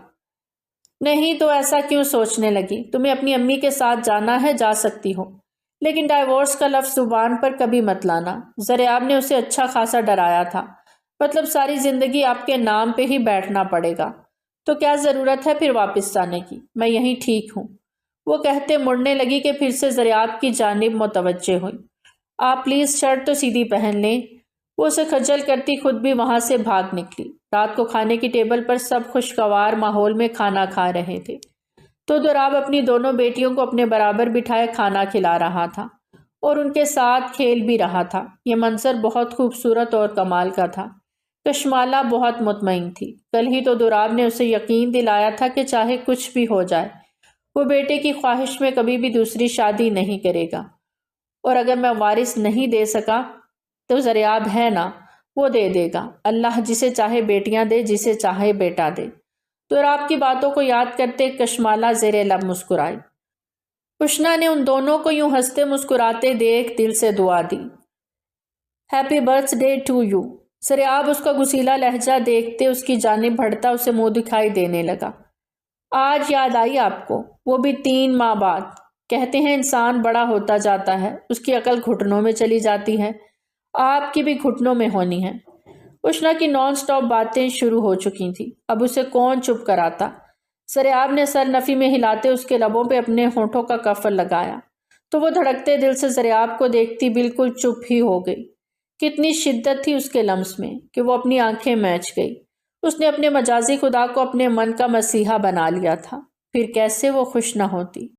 نہیں تو ایسا کیوں سوچنے لگی؟ تمہیں اپنی امی کے ساتھ جانا ہے، جا سکتی ہو، لیکن ڈائیورس کا لفظ زبان پر کبھی مت لانا۔ زریاب نے اسے اچھا خاصا ڈرایا تھا، مطلب ساری زندگی آپ کے نام پہ ہی بیٹھنا پڑے گا، تو کیا ضرورت ہے پھر واپس جانے کی؟ میں یہیں ٹھیک ہوں، وہ کہتے مڑنے لگی کہ پھر سے زریاب کی جانب متوجہ ہوئی۔ آپ پلیز شرٹ تو سیدھی پہن لیں۔ وہ اسے خجل کرتی خود بھی وہاں سے بھاگ نکلی۔ رات کو کھانے کی ٹیبل پر سب خوشگوار ماحول میں کھانا کھا رہے تھے تو دوراب اپنی دونوں بیٹیوں کو اپنے برابر بٹھائے کھانا کھلا رہا تھا اور ان کے ساتھ کھیل بھی رہا تھا۔ یہ منظر بہت خوبصورت اور کمال کا تھا۔ کشمالہ بہت مطمئن تھی۔ کل ہی تو دوراب نے اسے یقین دلایا تھا کہ چاہے کچھ بھی ہو جائے وہ بیٹے کی خواہش میں کبھی بھی دوسری شادی نہیں کرے گا، اور اگر میں وارث نہیں دے سکا تو زریاب ہے نا، وہ دے دے گا۔ اللہ جسے چاہے بیٹیاں دے، جسے چاہے بیٹا دے۔ دوراب کی باتوں کو یاد کرتے کشمالہ زیر لب مسکرائی۔ اشنا نے ان دونوں کو یوں ہنستے مسکراتے دیکھ دل سے دعا دی۔ Happy birthday to you. Zaryab اس کا گسیلا لہجہ دیکھتے اس کی جانب بڑھتا اسے منہ دکھائی دینے لگا۔ آج یاد آئی آپ کو؟ وہ بھی 3 ماہ بعد۔ کہتے ہیں انسان بڑا ہوتا جاتا ہے، اس کی عقل گھٹنوں میں چلی جاتی ہے، آپ کی بھی گھٹنوں میں ہونی ہے۔ اشنا کی نان سٹاپ باتیں شروع ہو چکی تھیں، اب اسے کون چپ کراتا؟ زریاب نے سر نفی میں ہلاتے اس کے لبوں پہ اپنے ہونٹوں کا کفل لگایا تو وہ دھڑکتے دل سے زریاب کو دیکھتی بالکل چپ ہی ہو گئی۔ کتنی شدت تھی اس کے لمس میں کہ وہ اپنی آنکھیں میچ گئی۔ اس نے اپنے مجازی خدا کو اپنے من کا مسیحا بنا لیا تھا، پھر کیسے وہ خوش نہ ہوتی۔